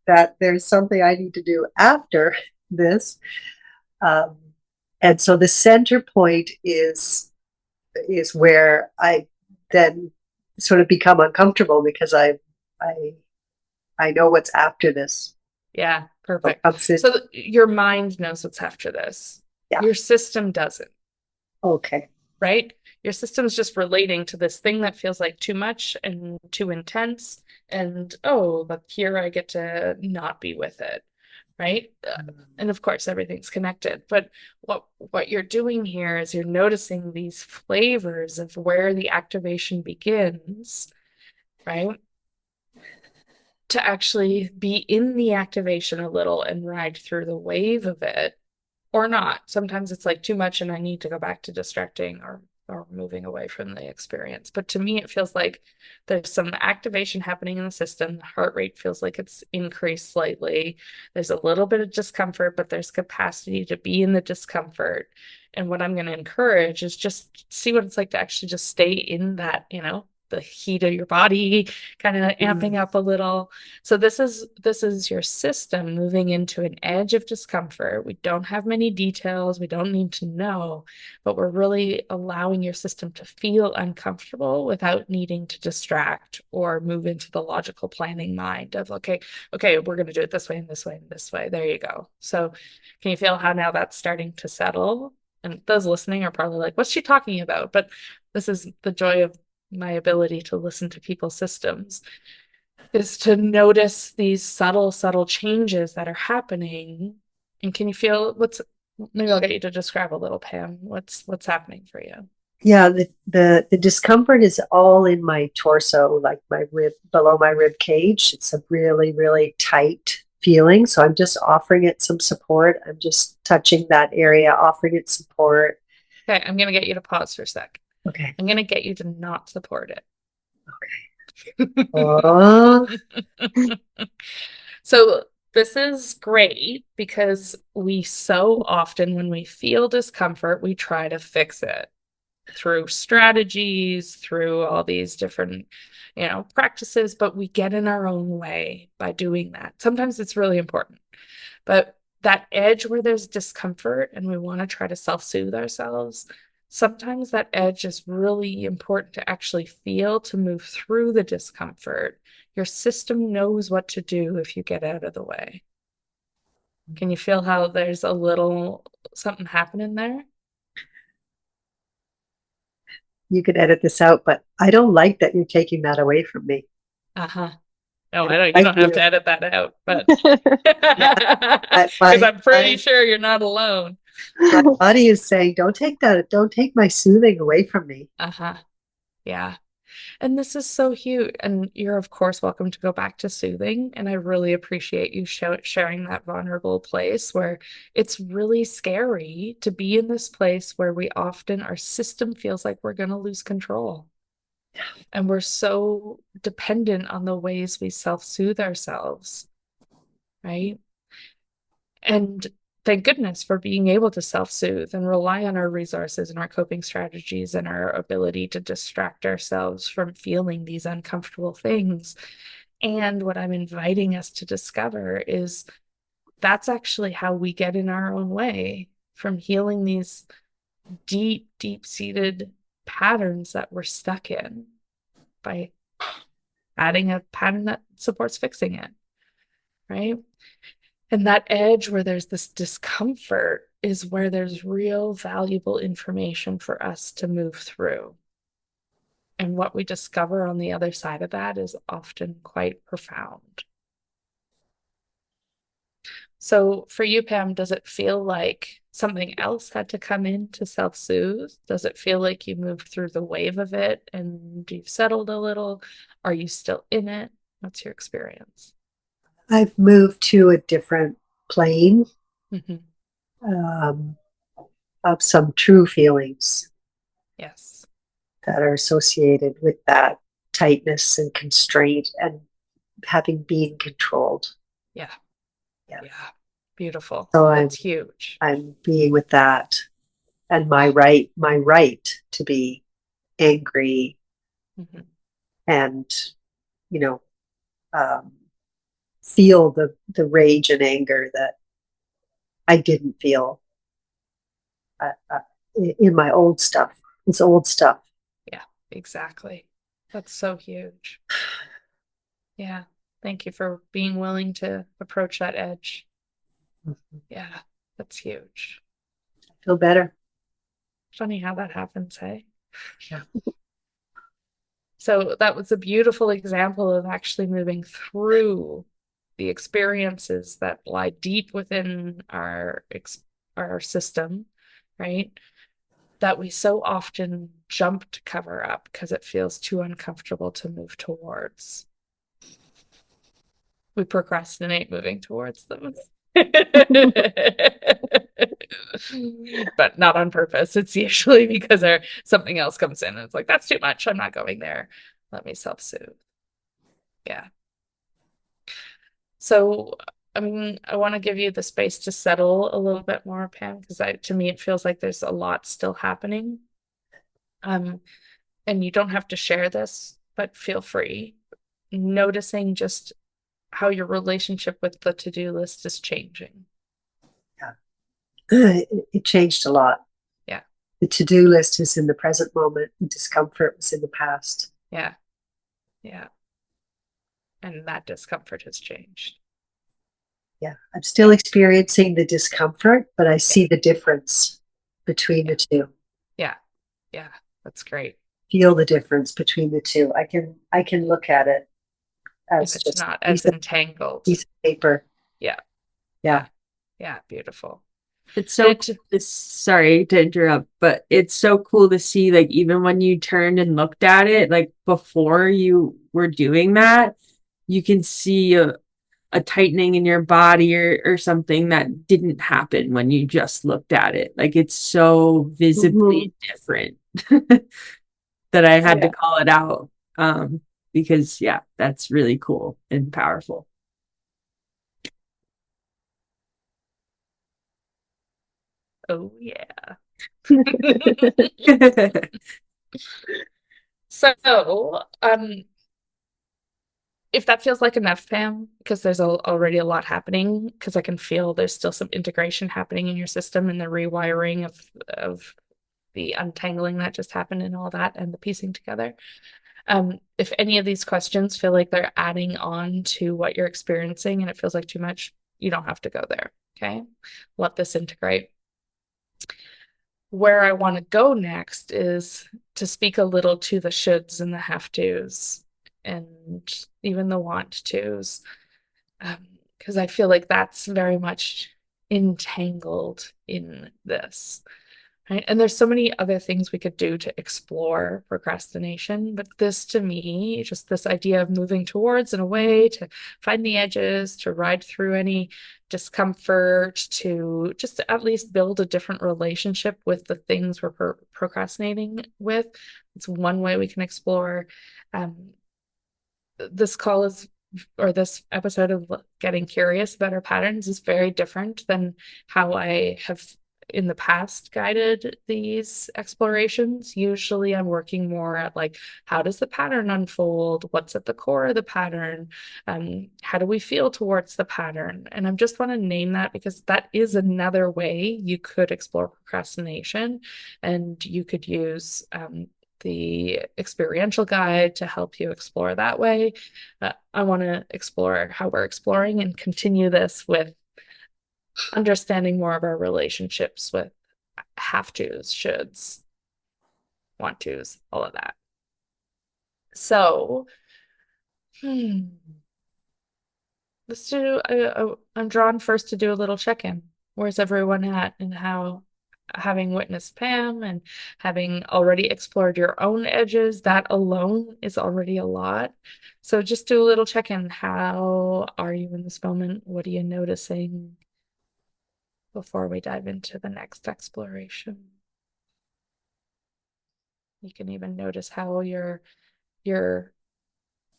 that there's something I need to do after this. Um, and so the center point is where I then sort of become uncomfortable because I I know what's after this. yeah, What perfect. comes in. So your mind knows what's after this. Yeah. Your system doesn't, Okay. right? Your system's just relating to this thing that feels like too much and too intense. And oh, but here I get to not be with it, right? And of course, everything's connected. But what you're doing here is you're noticing these flavors of where the activation begins, right? To actually be in the activation a little and ride through the wave of it or not. Sometimes it's like too much and I need to go back to distracting or moving away from the experience. But to me, it feels like there's some activation happening in the system. The heart rate feels like it's increased slightly. There's a little bit of discomfort, but there's capacity to be in the discomfort. And what I'm going to encourage is just see what it's like to actually just stay in that, the heat of your body kind of amping up a little. So this is your system moving into an edge of discomfort. We don't have many details. We don't need to know, but we're really allowing your system to feel uncomfortable without needing to distract or move into the logical planning mind of, okay, we're going to do it this way and this way and this way. There you go. So can you feel how now that's starting to settle? And those listening are probably like, what's she talking about? But this is the joy of my ability to listen to people's systems, is to notice these subtle changes that are happening. And can you feel maybe I'll get you to describe a little, Pam, what's happening for you? Yeah, the discomfort is all in my torso, like my rib, below my rib cage. It's a really, really tight feeling. So I'm just offering it some support. I'm just touching that area, offering it support. Okay, I'm gonna get you to pause for a sec. Okay. I'm gonna get you to not support it. Oh, So this is great because we so often, when we feel discomfort, we try to fix it through strategies, through all these different, practices, but we get in our own way by doing that. Sometimes it's really important, but that edge where there's discomfort and we want to try to self-soothe ourselves, sometimes that edge is really important to actually feel to move through the discomfort. Your system knows what to do if you get out of the way. Can you feel how there's a little something happening there? you could edit this out, but I don't like that you're taking that away from me. Uh-huh. No, I I don't don't. You like don't have you. to edit that out, but Yeah, because I'm pretty sure you're not alone. my body is saying, don't take my soothing away from me. Uh-huh. Yeah. And this is so huge. And you're, of course, welcome to go back to soothing. And I really appreciate you sharing that vulnerable place where it's really scary to be in this place where our system feels like we're going to lose control. And we're so dependent on the ways we self-soothe ourselves, right? And thank goodness for being able to self-soothe and rely on our resources and our coping strategies and our ability to distract ourselves from feeling these uncomfortable things. And what I'm inviting us to discover is that's actually how we get in our own way from healing these deep, deep-seated patterns that we're stuck in by adding a pattern that supports fixing it, right? And that edge where there's this discomfort is where there's real valuable information for us to move through. And what we discover on the other side of that is often quite profound. So for you, Pam, does it feel like something else had to come in to self-soothe? Does it feel like you moved through the wave of it and you've settled a little? Are you still in it? What's your experience? I've moved to a different plane Mm-hmm. um, of some true feelings Yes. that are associated with that tightness and constraint and having been controlled. Yeah. Yeah. Yeah. Beautiful. So That's huge. I'm being with that and my right to be angry Mm-hmm. and, you know, um, feel the rage and anger that I didn't feel in my old stuff. It's old stuff. Yeah, exactly. That's so huge. Yeah. Thank you for being willing to approach that edge. I Yeah, that's huge. feel better. Funny how that happens, hey? Yeah. So that was a beautiful example of actually moving through the experiences that lie deep within our system, right? That we so often jump to cover up because it feels too uncomfortable to move towards. We procrastinate moving towards them. But not on purpose. It's usually because something else comes in and it's like, that's too much. I'm not going there. Let me self-soothe. Yeah. So, I mean, I want to give you the space to settle a little bit more, Pam, because to me, it feels like there's a lot still happening. Um, and you don't have to share this, but feel free. Noticing just how your relationship with the to-do list is changing. Yeah. It changed a lot. Yeah. The to-do list is in the present moment. The discomfort was in the past. Yeah. Yeah. And that discomfort has changed. Yeah. I'm still experiencing the discomfort, but I Yeah. see the difference between Yeah. the two. Yeah. Yeah. That's great. Feel the difference between the two. I can look at it And as it's just not a as entangled. piece of paper. Yeah. Yeah. Yeah. Yeah. Beautiful. It's And so cool sorry to interrupt, but it's so cool to see, like, even when you turned and looked at it, like before you were doing that, you can see a tightening in your body or something that didn't happen when you just looked at it. Like it's so Mhm. visibly different that I had to Yeah. call it out. Because yeah, that's really cool and powerful. oh yeah. So, if that feels like enough, Pam, because there's already a lot happening, because I can feel there's still some integration happening in your system and the rewiring of the untangling that just happened and all that and the piecing together. If any of these questions feel like they're adding on to what you're experiencing and it feels like too much, you don't have to go there. Okay. Let this integrate. Where I want to go next is to speak a little to the shoulds and the have tos and even the want tos. Because I feel like that's very much entangled in this. Right. And there's so many other things we could do to explore procrastination. But this to me, just this idea of moving towards and away to find the edges, to ride through any discomfort, to just at least build a different relationship with the things we're procrastinating with. It's one way we can explore. Um, this call is or this episode of getting curious about our patterns is very different than how I have in the past guided these explorations. Usually I'm working more at like, how does the pattern unfold? What's at the core of the pattern? How do we feel towards the pattern? And I just want to name that because that is another way you could explore procrastination, and you could use the experiential guide to help you explore that way. I want to explore how we're exploring and continue this with understanding more of our relationships with have tos, shoulds, want tos, all of that. So, let's do. I'm drawn first to do a little check-in. Where's everyone at, and how, having witnessed Pam and having already explored your own edges, that alone is already a lot. So just do a little check-in. How are you in this moment? What are you noticing before we dive into the next exploration? You can even notice how your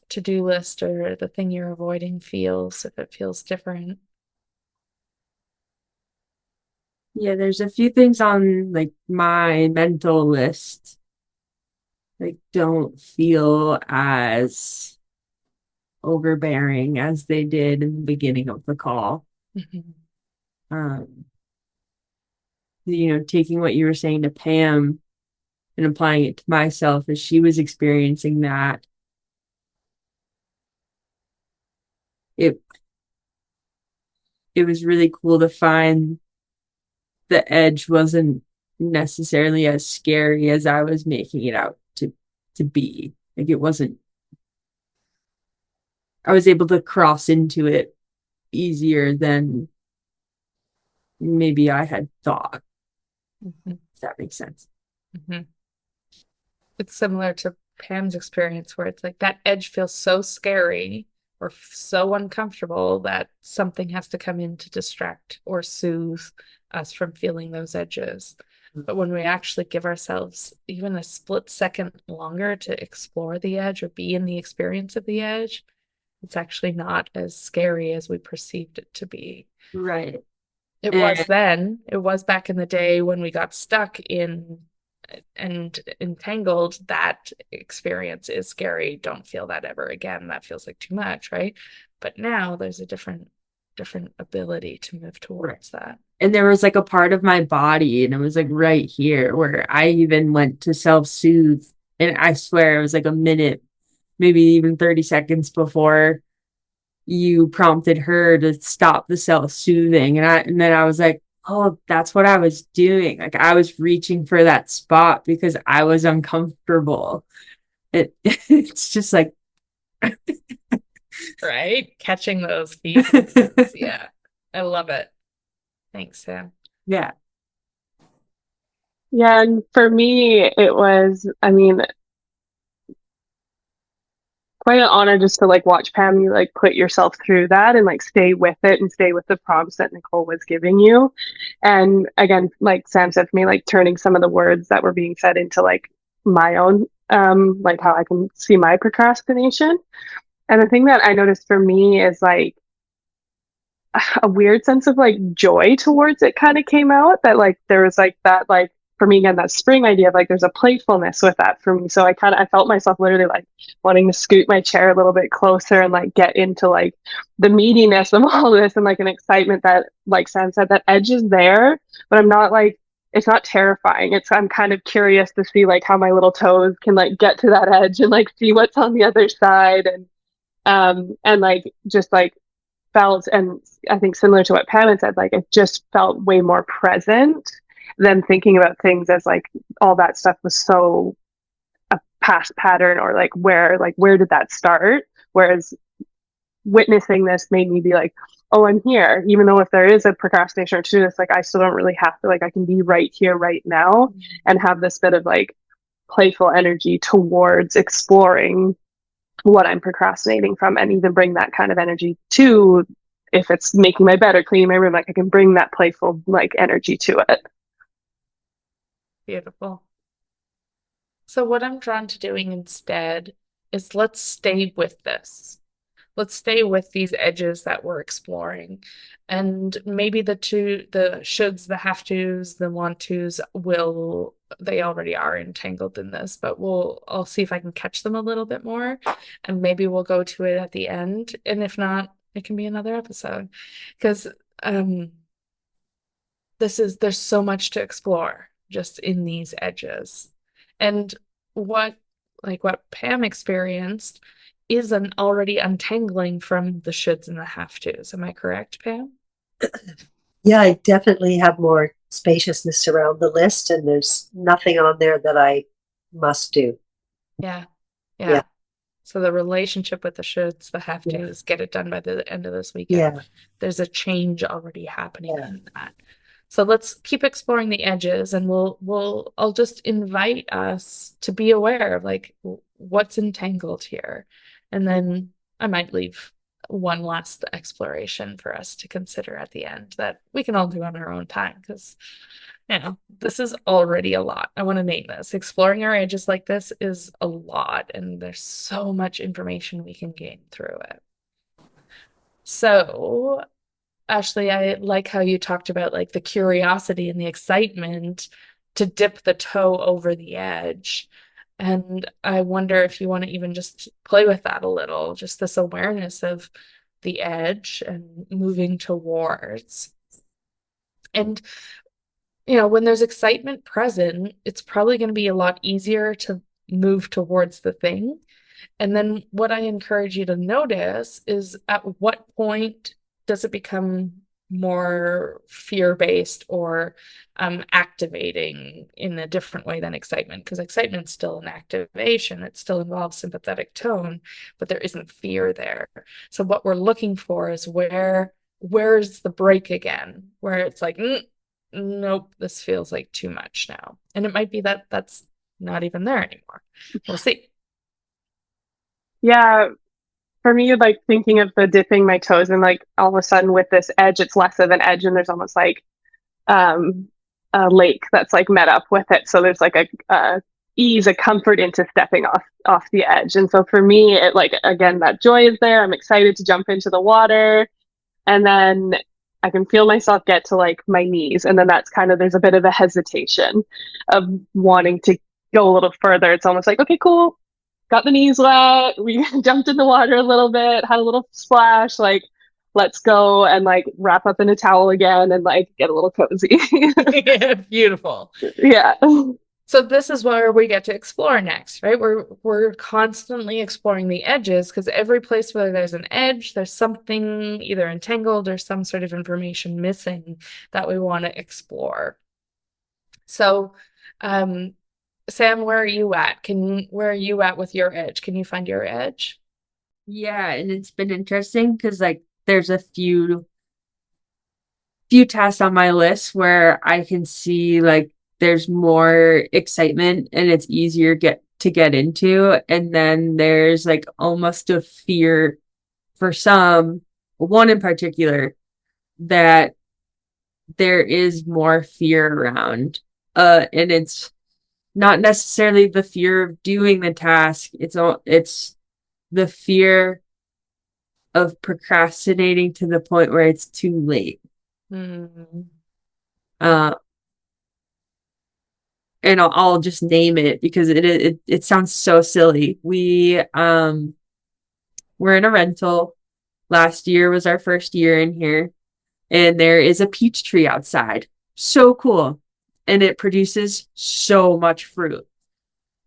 to-do list or the thing you're avoiding feels, if it feels different. Yeah, there's a few things on like my mental list that don't feel as overbearing as they did in the beginning of the call. Mhm. Um, taking what you were saying to Pam and applying it to myself as she was experiencing that, it it was really cool to find the edge wasn't necessarily as scary as I was making it out to be. Like it wasn't, I was able to cross into it easier than maybe I had thought, Mhm. if that makes sense. Mhm. It's similar to Pam's experience where it's like that edge feels so scary or so uncomfortable that something has to come in to distract or soothe us from feeling those edges. But when we actually give ourselves even a split second longer to explore the edge or be in the experience of the edge, it's actually not as scary as we perceived it to be. Right. It And was then, it was back in the day when we got stuck in and entangled. That experience is scary. Don't feel that ever again. That feels like too much, right? But now there's a different ability to move right. towards that. And there was like a part of my body, and it was like right here where I even went to self-soothe. And I swear it was like a minute, maybe even 30 seconds before you prompted her to stop the self-soothing. And then I was like, oh, that's what I was doing. Like I was reaching for that spot because I was uncomfortable. It's just like Right? Catching those pieces. Yeah. I love it. Thanks, Sam. yeah. Yeah, and for me, it was, I mean, quite an honor just to like watch Pam, you like put yourself through that and like stay with it and stay with the prompts that Nicole was giving you. And again, like Sam said for me, like turning some of the words that were being said into like my own, like how I can see my procrastination. And the thing that I noticed for me is like a weird sense of like joy towards it kind of came out, that like there was like that, like for me again, that spring idea of like there's a playfulness with that for me. So I felt myself literally like wanting to scoot my chair a little bit closer and like get into like the meatiness of all of this, and like an excitement that, like Sam said, that edge is there, but I'm not like, it's not terrifying. It's, I'm kind of curious to see like how my little toes can like get to that edge and like see what's on the other side. And like just like felt, and I think similar to what Pam had said, like it just felt way more present than thinking about things as like all that stuff was so a past pattern, or like where did that start? Whereas witnessing this made me be like, oh, I'm here. Even though if there is a procrastination or two, it's like I still don't really have to, like I can be right here, right now, and have this bit of like playful energy towards exploring what I'm procrastinating from, and even bring that kind of energy to, if it's making my bed or cleaning my room, like I can bring that playful like energy to it. Beautiful. So what I'm drawn to doing instead is let's stay with this. let's stay with these edges that we're exploring. And maybe the shoulds, the have tos, the want tos they already are entangled in this, but I'll see if I can catch them a little bit more, and maybe we'll go to it at the end. And if not, it can be another episode. Because um there's so much to explore just in these edges. And what what Pam experienced is an already untangling from the shoulds and the have tos. Am I correct, Pam? Yeah, I definitely have more spaciousness around the list, and there's nothing on there that I must do. Yeah. Yeah, Yeah. So the relationship with the shoulds, the have yeah, tos, get it done by the end of this weekend. yeah, There's a change already happening yeah. in that. So let's keep exploring the edges, and I'll just invite us to be aware of what's entangled here. And then I might leave one last exploration for us to consider at the end that we can all do on our own time, because this is already a lot. I want to name this. Exploring our edges like this is a lot, and there's so much information we can gain through it. So, Ashleigh, I like how you talked about like the curiosity and the excitement to dip the toe over the edge. And I wonder if you want to even just play with that a little, just this awareness of the edge and moving towards. And when there's excitement present, it's probably going to be a lot easier to move towards the thing. And then what I encourage you to notice is, at what point does it become more fear-based or activating in a different way than excitement? Because excitement's still an activation. It still involves sympathetic tone, but there isn't fear there. So what we're looking for is where's the break again, where it's like, nope, this feels like too much now. And it might be that that's not even there anymore. We'll see. Yeah, for me, like thinking of the dipping my toes and like all of a sudden with this edge, it's less of an edge and there's almost like um a lake that's like met up with it. So there's like a ease, a comfort into stepping off the edge. And so for me, it like again that joy is there. I'm excited to jump into the water. And then I can feel myself get to like my knees. And then that's kind of, there's a bit of a hesitation of wanting to go a little further. It's almost like, okay, cool. Got the knees wet. We jumped in the water a little bit, had a little splash. Like, let's go and like wrap up in a towel again and like get a little cozy. Beautiful. Yeah. So this is where we get to explore next, right? We're constantly exploring the edges, because every place where there's an edge, there's something either entangled or some sort of information missing that we want to explore. So, um, Sam, where are you at? Where are you at with your edge? Can you find your edge? Yeah, and it's been interesting because like there's a few tasks on my list where I can see like there's more excitement and it's easier get into. And then there's like almost a fear for one in particular, that there is more fear around. And it's not necessarily the fear of doing the task. It's the fear of procrastinating to the point where it's too late. Hmm. Uh, and I'll just name it because it sounds so silly. We're in a rental. Last year was our first year in here, and there is a peach tree outside. So cool. And it produces so much fruit.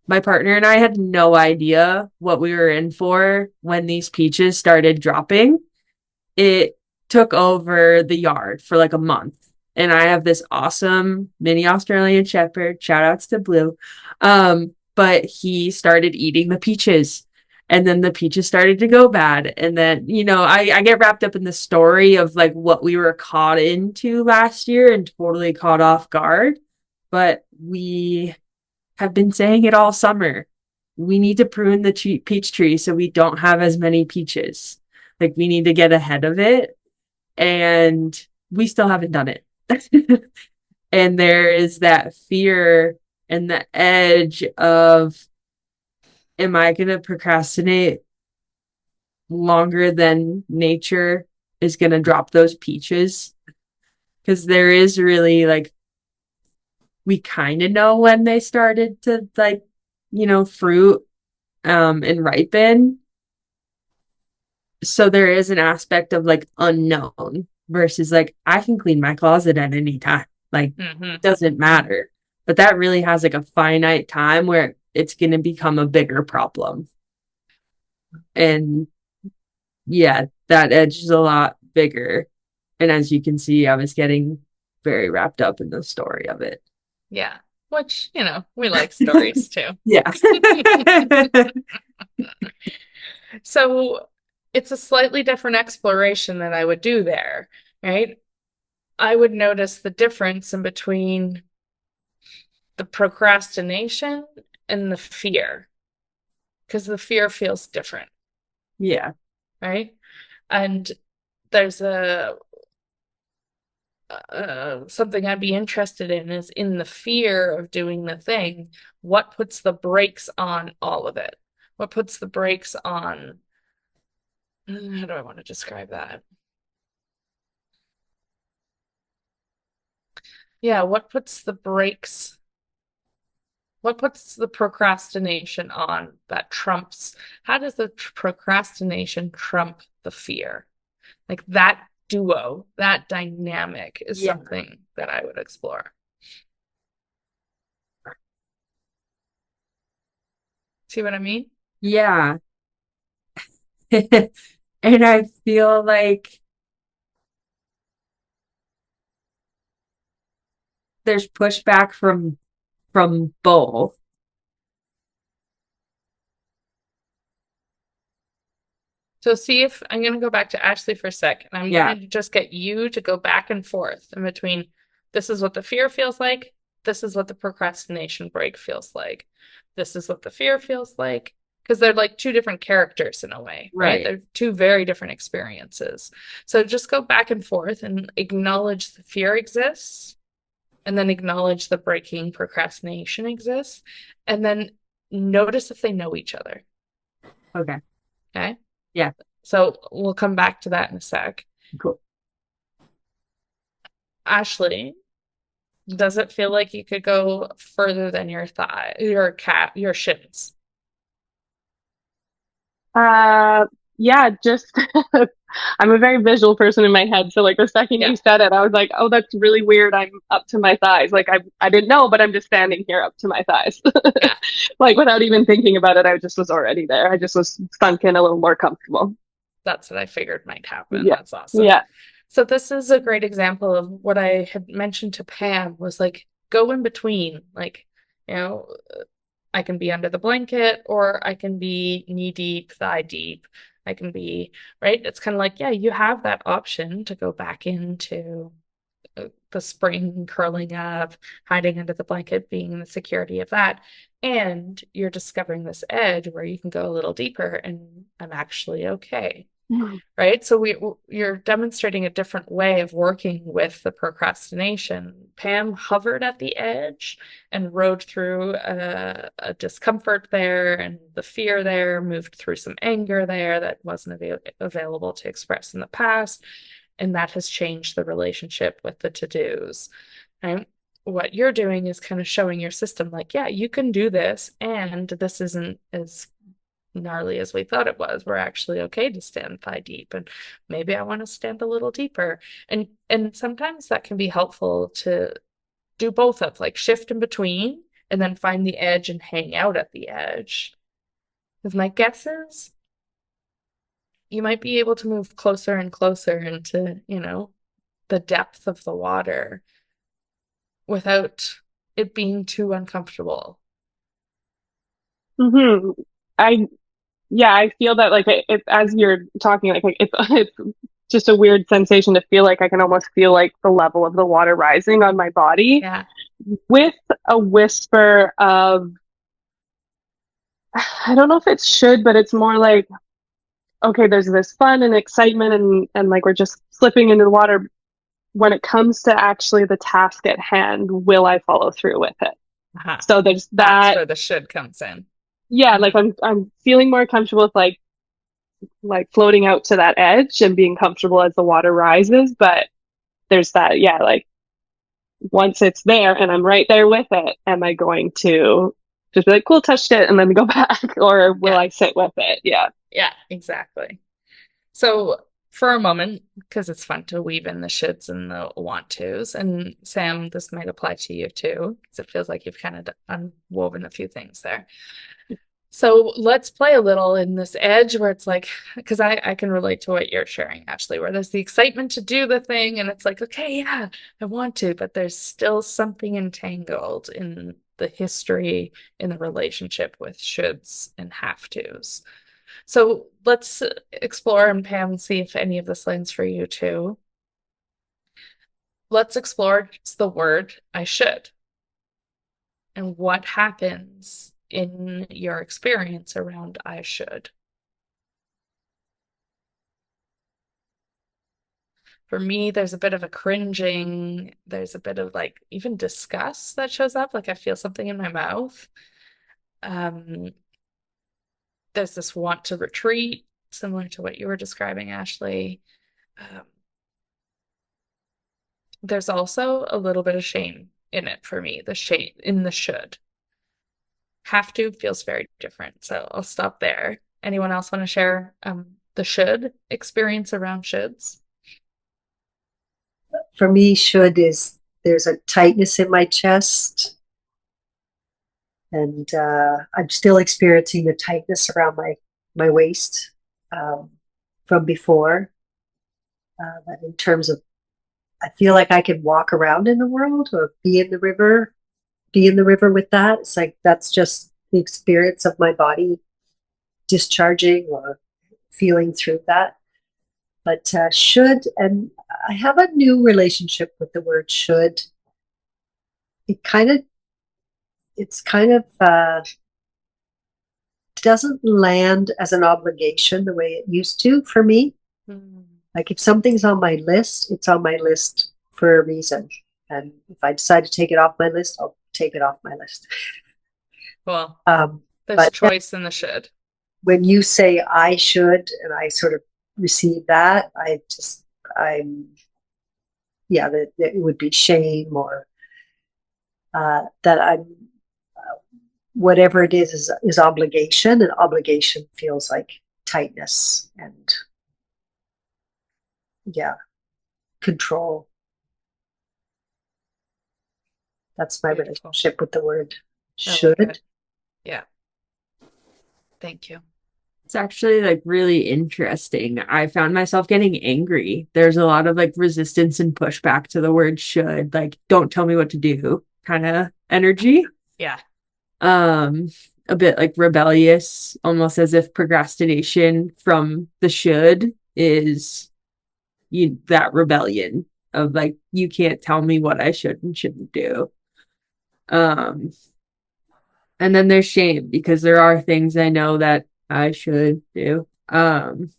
My partner and I had no idea what we were in for when these peaches started dropping. It took over the yard for like a month. And I have this awesome mini Australian Shepherd. Shout outs to Blue. But he started eating the peaches. And then the peaches started to go bad. And then, I get wrapped up in the story of like what we were caught into last year and totally caught off guard. But we have been saying it all summer. We need to prune the peach tree so we don't have as many peaches. Like we need to get ahead of it. And we still haven't done it. And there is that fear and the edge of, am I going to procrastinate longer than nature is going to drop those peaches. Because there is really like, we kind of know when they started to like, fruit and ripen. So there is an aspect of like unknown versus like I can clean my closet at any time. Like doesn't matter. But that really has like a finite time where it's going to become a bigger problem. And yeah, that edge is a lot bigger. And as you can see, I was getting very wrapped up in the story of it. Yeah. Which, we like stories too. Yeah. So it's a slightly different exploration that I would do there, right? I would notice the difference in between the procrastination and the fear, because the fear feels different, Yeah. right? And there's something I'd be interested in is in the fear of doing the thing, what puts the brakes on all of it? What puts the brakes on, how do I want to describe that? Yeah, what puts the procrastination on that trumps, how does the procrastination trump the fear? Like that duo, that dynamic is Yeah. something that I would explore. See what I mean? Yeah. And I feel like there's pushback from both. So see if I'm going to go back to Ashleigh for a sec, and I'm Yeah. going to just get you to go back and forth in between this is what the fear feels like, this is what the procrastination break feels like. This is what the fear feels like, because they're like two different characters in a way, right? Right. They're two very different experiences. So just go back and forth and acknowledge the fear exists, and then acknowledge the breaking procrastination exists, and then notice if they know each other. Okay. Okay. Yeah. So we'll come back to that in a sec. Cool. Ashleigh, does it feel like you could go further than your thigh, your shins? Uh, yeah, just I'm a very visual person in my head. So like the second Yeah. you said it, I was like, oh, that's really weird. I'm up to my thighs. Like I didn't know, but I'm just standing here up to my thighs. Yeah. Like without even thinking about it, I just was already there. I just was sunk in a little more comfortable. That's what I figured might happen. Yeah. That's awesome. Yeah. So this is a great example of what I had mentioned to Pam was like go in between. Like, you know, I can be under the blanket or I can be knee deep, thigh deep. I can be, right? It's kind of like, yeah, you have that option to go back into the spring curling up, hiding under the blanket, being the security of that. And you're discovering this edge where you can go a little deeper and I'm actually okay. Right. So you're demonstrating a different way of working with the procrastination. Pam hovered at the edge and rode through a discomfort there and the fear there, moved through some anger there that wasn't available to express in the past. And that has changed the relationship with the to-dos. Right. What you're doing is kind of showing your system, like, yeah, you can do this, and this isn't as gnarly as we thought it was. We're actually okay to stand thigh deep, and maybe I want to stand a little deeper. And sometimes that can be helpful to do both of like shift in between and then find the edge and hang out at the edge. Because my guess is you might be able to move closer and closer into, the depth of the water without it being too uncomfortable. Hmm. I Yeah, I feel that like it as you're talking, like it's just a weird sensation to feel like I can almost feel like the level of the water rising on my body Yeah. with a whisper of I don't know if it should, but it's more like okay, there's this fun and excitement and like we're just slipping into the water. When it comes to actually the task at hand, will I follow through with it? Uh-huh. So there's That's that. where the should comes in. Yeah, like I'm feeling more comfortable with like like floating out to that edge and being comfortable as the water rises. But there's that, yeah, like once it's there and I'm right there with it, am I going to just be like, cool, touched it, and then go back, or will Yeah. I sit with it? Yeah. Yeah, exactly. So for a moment, because it's fun to weave in the shoulds and the want tos, and Sam, this might apply to you too, because it feels like you've kind of unwoven a few things there. So let's play a little in this edge where it's like, because I can relate to what you're sharing, Ashleigh, where there's the excitement to do the thing, and it's like, okay, yeah, I want to, but there's still something entangled in the history, in the relationship with shoulds and have tos. So let's explore, and Pam, see if any of this lands for you too. Let's explore the word I should and what happens in your experience around I should. For me, there's a bit of a cringing, there's a bit of like even disgust that shows up, like I feel something in my mouth. Um, there's this want to retreat, similar to what you were describing, Ashleigh. Um, there's also a little bit of shame in it for me, the shame in the should. Have to feels very different. So I'll stop there. Anyone else want to share the should experience around shoulds? For me, should is there's a tightness in my chest, and I'm still experiencing the tightness around my waist um, from before. But in terms of, I feel like I can walk around in the world or be in the river with that. It's like that's just the experience of my body discharging or feeling through that. But should, and I have a new relationship with the word should. It kind of, it's kind of doesn't land as an obligation the way it used to for me. Mm. Like if something's on my list, it's on my list for a reason. And if I decide to take it off my list, I'll take it off my list. Well, Um, there's but choice in the should. when you say I should, and I sort of receive that, I'm, yeah, that it would be shame or that I'm, whatever it is obligation, and obligation feels like tightness and, yeah, control. That's my Beautiful. relationship with the word I like should. it. Yeah. Thank you. It's actually like really interesting. I found myself getting angry. There's a lot of like resistance and pushback to the word should, like don't tell me what to do kind of energy. Yeah. Um, a bit like rebellious, almost as if procrastination from the should is that rebellion of like you can't tell me what I should and shouldn't do. Um, and then there's shame because there are things I know that I should do. And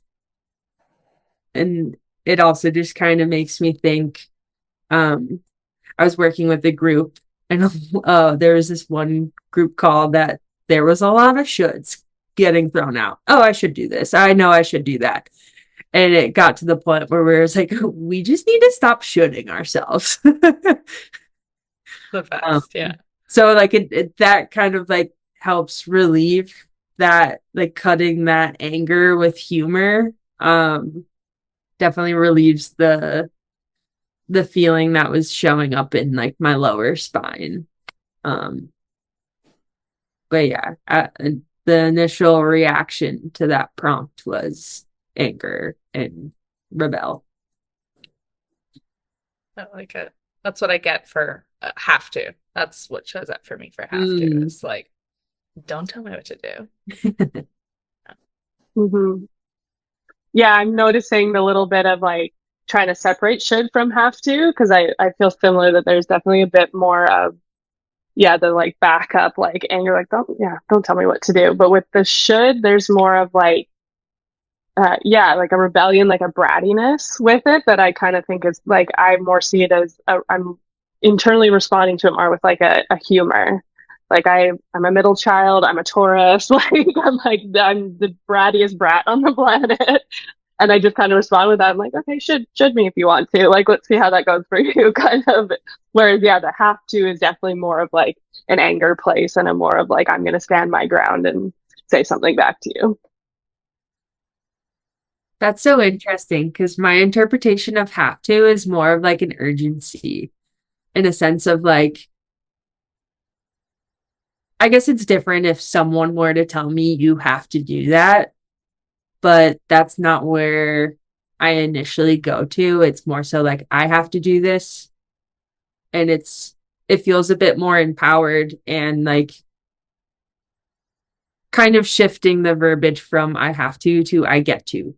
it also just kind of makes me think. I was working with a group, and there was this one group call that there was a lot of shoulds getting thrown out. Oh, I should do this. I know I should do that. And it got to the point where we were like, we just need to stop shoulding ourselves. The um, best. Yeah. so like that kind of like helps relieve that, like cutting that anger with humor. Definitely relieves the feeling that was showing up in like my lower spine. Um, but yeah, the initial reaction to that prompt was anger and rebel. I like it. That's what I get for have to. That's what shows up for me for have to. Mm. It's like, don't tell me what to do. Mm-hmm. Yeah, I'm noticing the little bit of like trying to separate should from have to, because I feel similar that there's definitely a bit more of, yeah, the like backup, like anger, like don't tell me what to do. But with the should, there's more of like, yeah, like a rebellion, like a brattiness with it that I kind of think is like, I more see it as I'm internally responding to it more with like a humor. Like I'm a middle child. I'm a Taurus. I'm the brattiest brat on the planet. And I just kind of respond with that. I'm like, okay, should me if you want to. Like, let's see how that goes for you, kind of. Whereas, yeah, the have to is definitely more of like an anger place and a more of like, I'm going to stand my ground and say something back to you. That's so interesting because my interpretation of have to is more of like an urgency in a sense of like, I guess it's different if someone were to tell me you have to do that, but that's not where I initially go to. It's more so like I have to do this, and it feels a bit more empowered and like kind of shifting the verbiage from I have to I get to.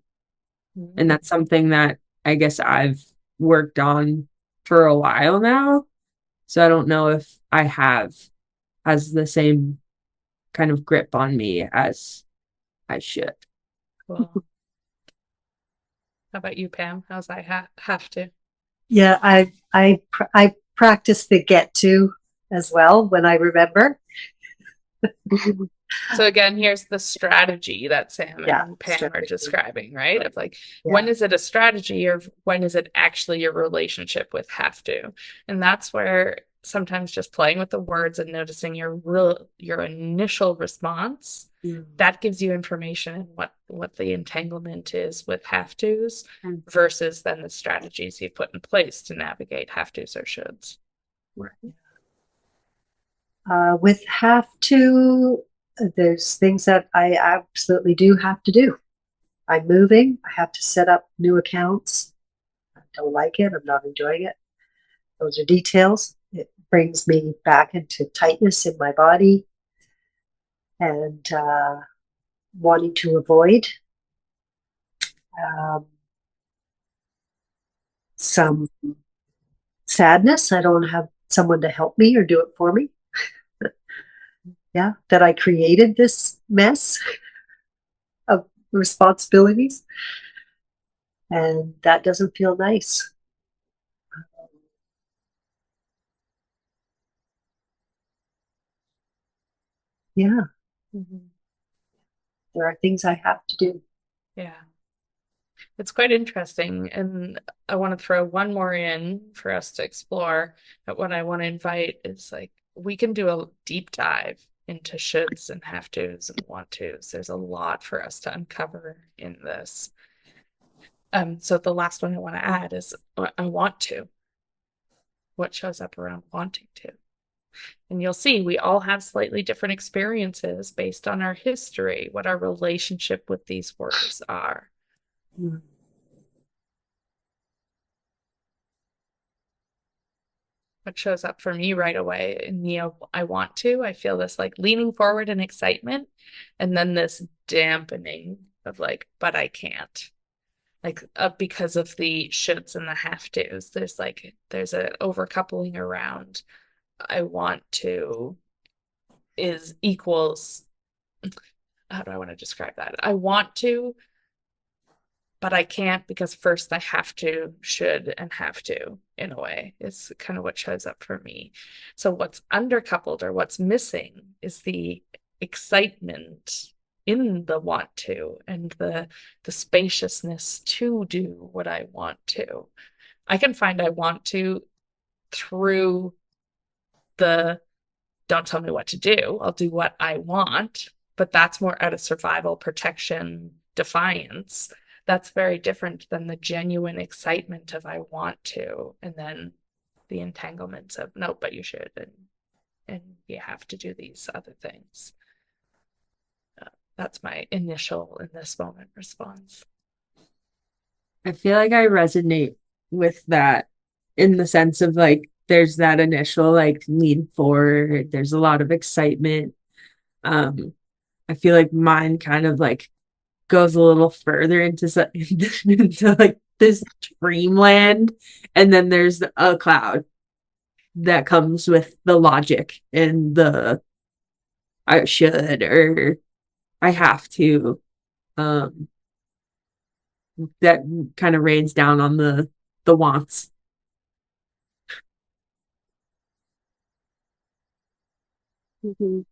And Mm. that's something that I guess I've worked on for a while now. So I don't know if I have has the same kind of grip on me as I should. Cool. How about you, Pam? How's have to? Yeah, I practice the get to as well when I remember. So again, here's the strategy that Sam Yeah, and Pam are strategy. describing, right? Of like, Yeah. when is it a strategy or when is it actually your relationship with have to? And that's where sometimes just playing with the words and noticing your initial response, Mm. that gives you information in what the entanglement is with have tos versus then the strategies you put in place to navigate have tos or shoulds. Right. With have to, there's things that I absolutely do have to do. I'm moving. I have to set up new accounts. I don't like it. I'm not enjoying it. Those are details. It brings me back into tightness in my body and wanting to avoid um, some sadness. I don't have someone to help me or do it for me. Yeah, that I created this mess of responsibilities, and that doesn't feel nice. Yeah, Mhm. there are things I have to do. Yeah. It's quite interesting. And I want to throw one more in for us to explore. But what I want to invite is like, we can do a deep dive into shoulds and have tos and want tos. There's a lot for us to uncover in this. So the last one I want to add is I want to. What shows up around wanting to? And you'll see we all have slightly different experiences based on our history, what our relationship with these words are. Mm. What shows up for me right away in the I want to, I feel this like leaning forward in excitement and then this dampening of like, but I can't. Like because of the shoulds and the have tos. There's a overcoupling around I want to is equals how do I want to describe that? I want to, but I can't because first I have to, should, and have to in a way. It's kind of what shows up for me. So what's undercoupled or what's missing is the excitement in the want to and the spaciousness to do what I want to. I can find I want to through the don't tell me what to do. I'll do what I want, but that's more out of survival, protection, defiance. That's very different than the genuine excitement of I want to, and then the entanglements of no, but you should, and you have to do these other things. That's my initial in this moment response. I feel like I resonate with that in the sense of like there's that initial like lean forward, there's a lot of excitement. Um, I feel like mine kind of like goes a little further into into like this dreamland, and then there's a cloud that comes with the logic and the I should or I have to. Um, that kind of rains down on the wants. Mhm.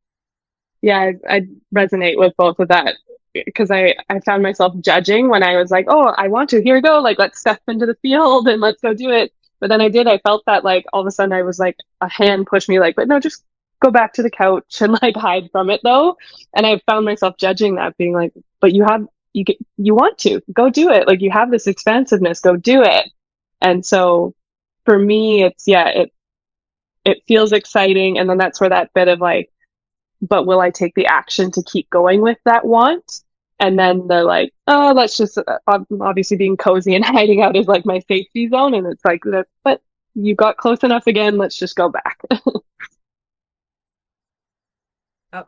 Yeah, I resonate with both of that because I found myself judging when I was like, oh, I want to, here we go, like let's step into the field and let's go do it. But then I felt that like all of a sudden I was like a hand pushed me like, but no, just go back to the couch and like hide from it though. And I found myself judging that, being like, but you want to go do it. Like you have this expansiveness, go do it. And so for me, it feels exciting. And then that's where that bit of like, but will I take the action to keep going with that want? And then they're like, oh, let's just obviously being cozy and hiding out is like my safety zone. And it's like that, but you got close enough again. Let's just go back. Oh,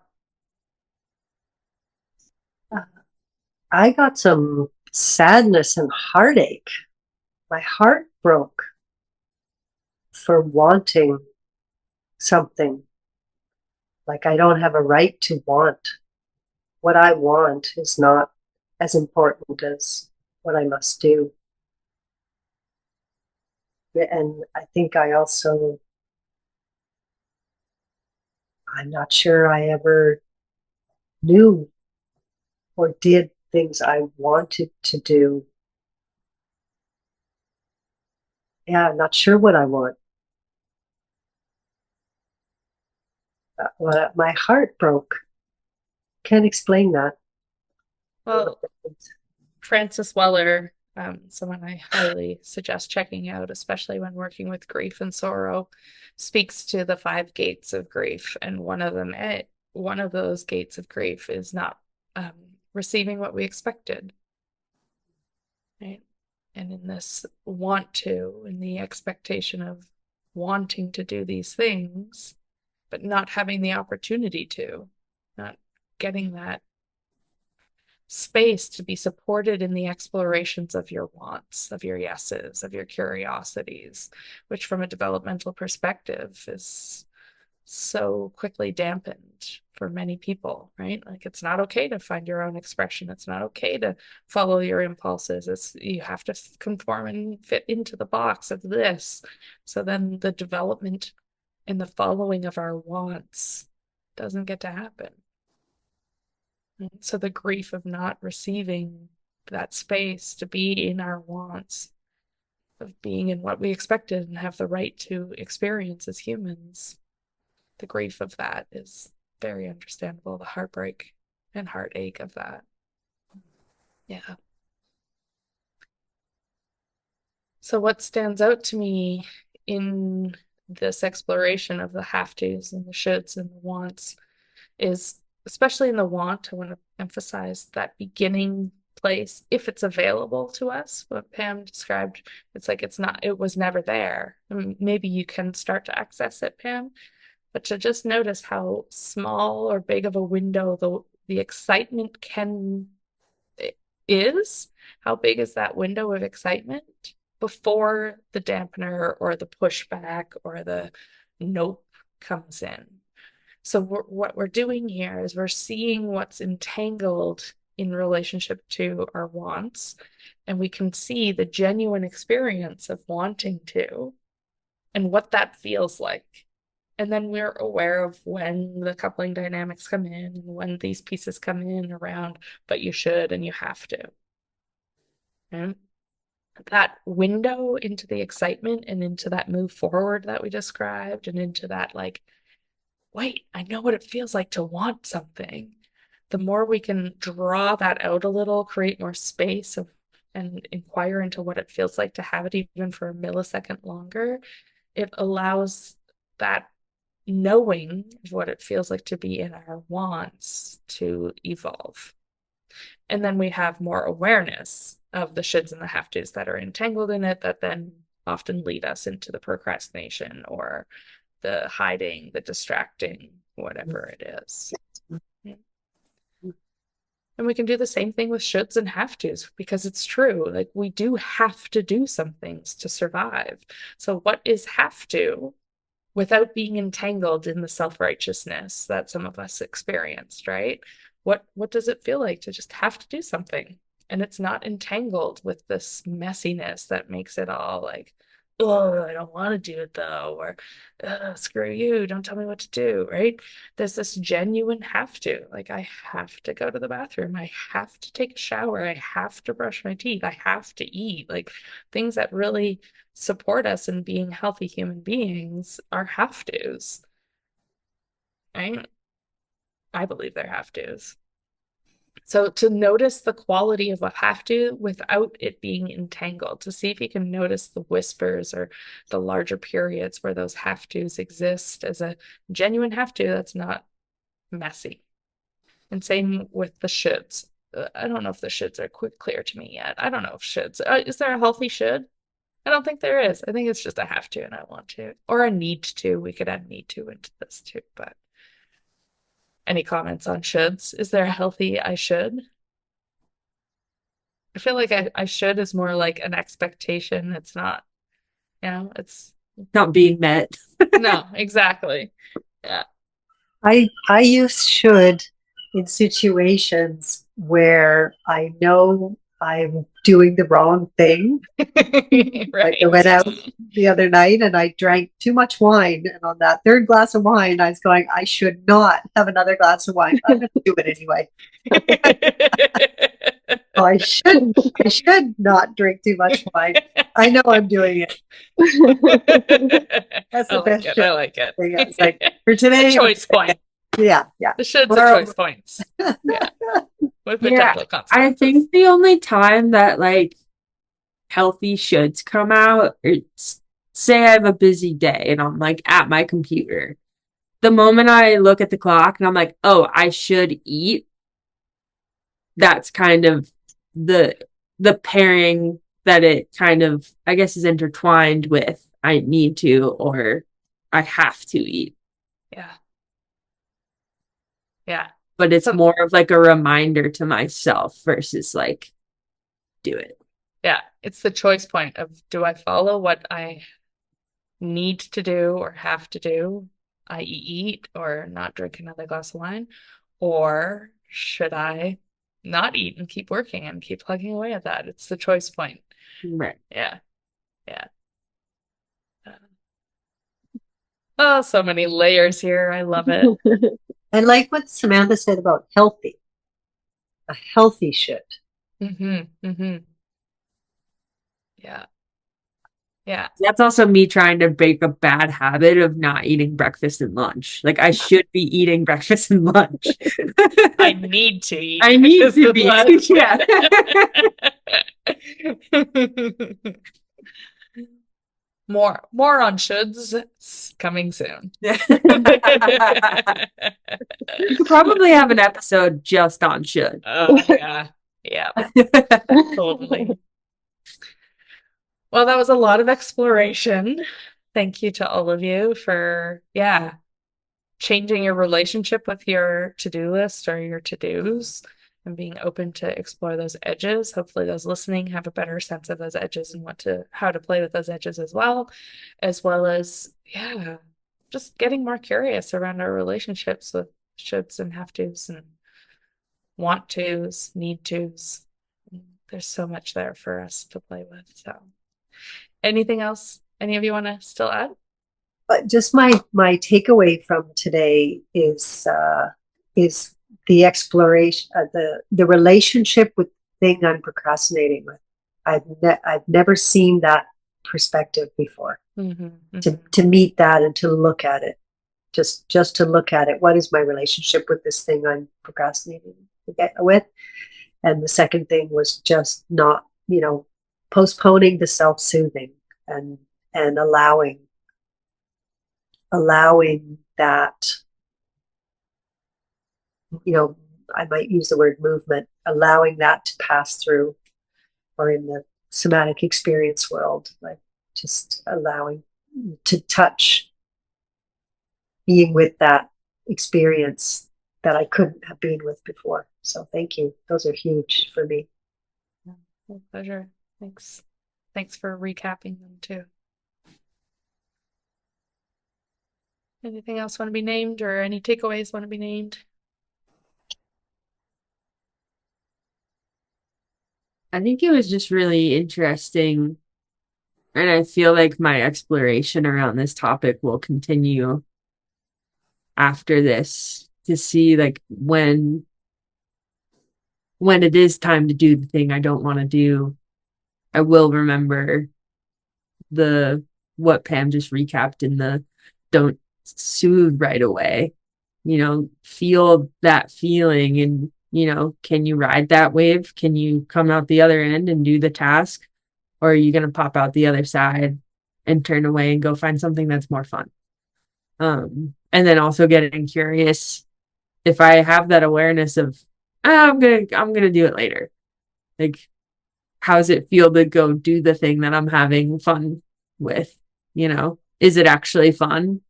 I got some sadness and heartache. My heart broke for wanting something. Like I don't have a right to want. What I want is not as important as what I must do. And I think I'm not sure I ever knew or did things I wanted to do. Yeah, I'm not sure what I want. My heart broke. Can't explain that. well, Francis Weller, someone I highly suggest checking out, especially when working with grief and sorrow, speaks to the five gates of grief, and one of those gates of grief is not um, receiving what we expected, right? And in this want to, in the expectation of wanting to do these things, but not having the opportunity to, not getting that space to be supported in the explorations of your wants, of your yeses, of your curiosities, which from a developmental perspective is so quickly dampened for many people, right? Like it's not okay to find your own expression. It's not okay to follow your impulses. It's you have to conform and fit into the box of this. So then the development and the following of our wants doesn't get to happen. So the grief of not receiving that space to be in our wants, of being in what we expected and have the right to experience as humans, the grief of that is very understandable. The heartbreak and heartache of that. Yeah. So what stands out to me in this exploration of the have tos and the shoulds and the wants is, especially in the want, I want to emphasize that beginning place, if it's available to us, what Pam described, it's like it was never there. I mean, maybe you can start to access it, Pam, but to just notice how small or big of a window the excitement can is, how big is that window of excitement before the dampener or the pushback or the nope comes in. So what we're doing here is we're seeing what's entangled in relationship to our wants, and we can see the genuine experience of wanting to and what that feels like. And then we're aware of when the coupling dynamics come in and when these pieces come in around, but you should and you have to. Right? That window into the excitement and into that move forward that we described and into that like, wait, I know what it feels like to want something. The more we can draw that out a little, create more space and inquire into what it feels like to have it even for a millisecond longer, it allows that knowing of what it feels like to be in our wants to evolve. And then we have more awareness of the shoulds and the have tos that are entangled in it that then often lead us into the procrastination or the hiding, the distracting, whatever it is. And we can do the same thing with shoulds and have tos because it's true. Like we do have to do some things to survive. So, what is have to without being entangled in the self-righteousness that some of us experienced, right? What does it feel like to just have to do something? And it's not entangled with this messiness that makes it all like oh, I don't want to do it though, or screw you, don't tell me what to do, right? There's this genuine have to. Like, I have to go to the bathroom. I have to take a shower. I have to brush my teeth. I have to eat. Like, things that really support us in being healthy human beings are have tos, right? I believe they're have tos. So to notice the quality of a have to without it being entangled, to see if you can notice the whispers or the larger periods where those have tos exist as a genuine have to that's not messy. And same with the shoulds. I don't know if the shoulds are quick clear to me yet. I don't know if shoulds. Is there a healthy should? I don't think there is. I think it's just a have to and I want to, or a need to. We could add need to into this too. But any comments on shoulds? Is there a healthy I should? I feel like I should is more like an expectation. It's not, it's Not being met. no, exactly. Yeah. I use should in situations where I know I'm doing the wrong thing. Like I Right. went out the other night and I drank too much wine, and on that third glass of wine, I was going, I should not have another glass of wine. I'm going to do it anyway. So I should not drink too much wine. I know I'm doing it. That's I the like best it. should I like it. thing. I was like, for A today, choice point. yeah, yeah. The shoulds are Well, choice points. Yeah. With Yeah, potential I consequences. think the only time that like healthy shoulds come out, it's say I have a busy day and I'm like at my computer. The moment I look at the clock and I'm like, oh, I should eat, that's kind of the the pairing that it kind of I guess is intertwined with I need to or I have to eat. Yeah. Yeah. But it's So, more of like a reminder to myself versus like do it. yeah, it's the choice point of do I follow what I need to do or have to do, i.e., eat or not drink another glass of wine? Or should I not eat and keep working and keep plugging away at that? It's the choice point. Right. Yeah. Yeah. Oh, so many layers here. I love it. I like what Samantha said about healthy. A healthy should. Mm-hmm. Mm-hmm. Yeah. Yeah. That's also me trying to break a bad habit of not eating breakfast and lunch. Like I should be eating breakfast and lunch. I need to eat I need breakfast to and be. lunch. Yeah. More on shoulds coming soon. We could probably have an episode just on should. Oh yeah. Yeah, totally. Well, that was a lot of exploration. Thank you to all of you for, yeah, changing your relationship with your to-do list or your to-dos and being open to explore those edges. Hopefully those listening have a better sense of those edges and how to play with those edges as well as, yeah, just getting more curious around our relationships with shoulds and have tos and want tos, need tos. There's so much there for us to play with. So, anything else? Any of you want to still add? But just my takeaway from today is the exploration, the relationship with the thing I'm procrastinating with. I've never seen that perspective before. Mm-hmm, To meet that and to look at it, just to look at it. What is my relationship with this thing I'm procrastinating with? And the second thing was just not, postponing the self-soothing and and allowing that, you know, I might use the word movement, allowing that to pass through, or in the somatic experience world, like just allowing to touch, being with that experience that I couldn't have been with before. So thank you. Those are huge for me. yeah, my pleasure. Thanks. Thanks for recapping them too. Anything else want to be named or any takeaways want to be named? I think it was just really interesting And I feel like my exploration around this topic will continue after this to see like when it is time to do the thing I don't want to do, I will remember the what Pam just recapped in the don't soothe right away. Feel that feeling and, can you ride that wave? Can you come out the other end and do the task? Or are you going to pop out the other side and turn away and go find something that's more fun? And then also getting curious if I have that awareness of, I'm gonna do it later. Like, how does it feel to go do the thing that I'm having fun with? Is it actually fun?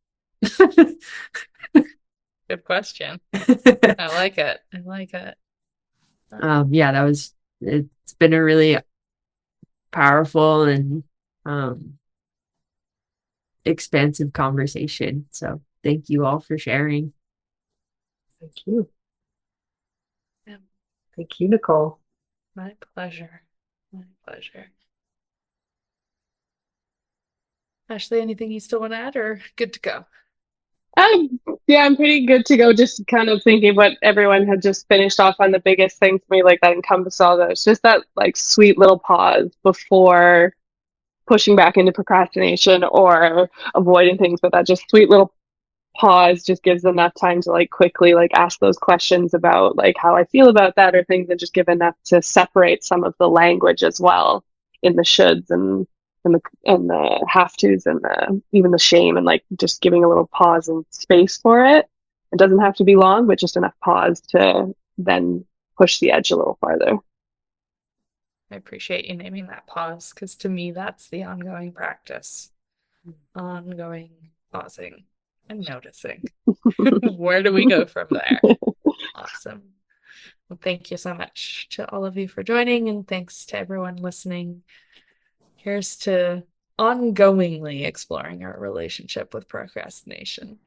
Good question. I like it. I like it. Yeah, it's been a really powerful and expansive conversation. So thank you all for sharing. Thank you. Yeah, Thank you, Nicole. my pleasure. My pleasure. Ashleigh, anything you still want to add or good to go? Yeah, I'm pretty good to go. Just kind of thinking what everyone had just finished off on the biggest thing for me, like that encompassed all those. Just that like sweet little pause before pushing back into procrastination or avoiding things, but that just sweet little pause just gives enough time to like quickly like ask those questions about like how I feel about that or things, and just give enough to separate some of the language as well in the shoulds and the have tos and the even the shame, and like just giving a little pause and space for it. It doesn't have to be long, but just enough pause to then push the edge a little farther. I appreciate you naming that pause because to me, that's the ongoing practice. Ongoing pausing and noticing. Where do we go from there? Awesome. Well, thank you so much to all of you for joining, and thanks to everyone listening. Here's to ongoingly exploring our relationship with procrastination.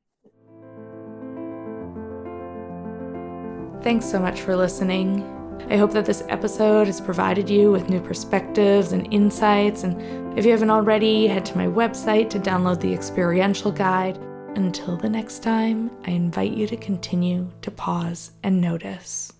Thanks so much for listening. I hope that this episode has provided you with new perspectives and insights. And if you haven't already, head to my website to download the experiential guide. Until the next time, I invite you to continue to pause and notice.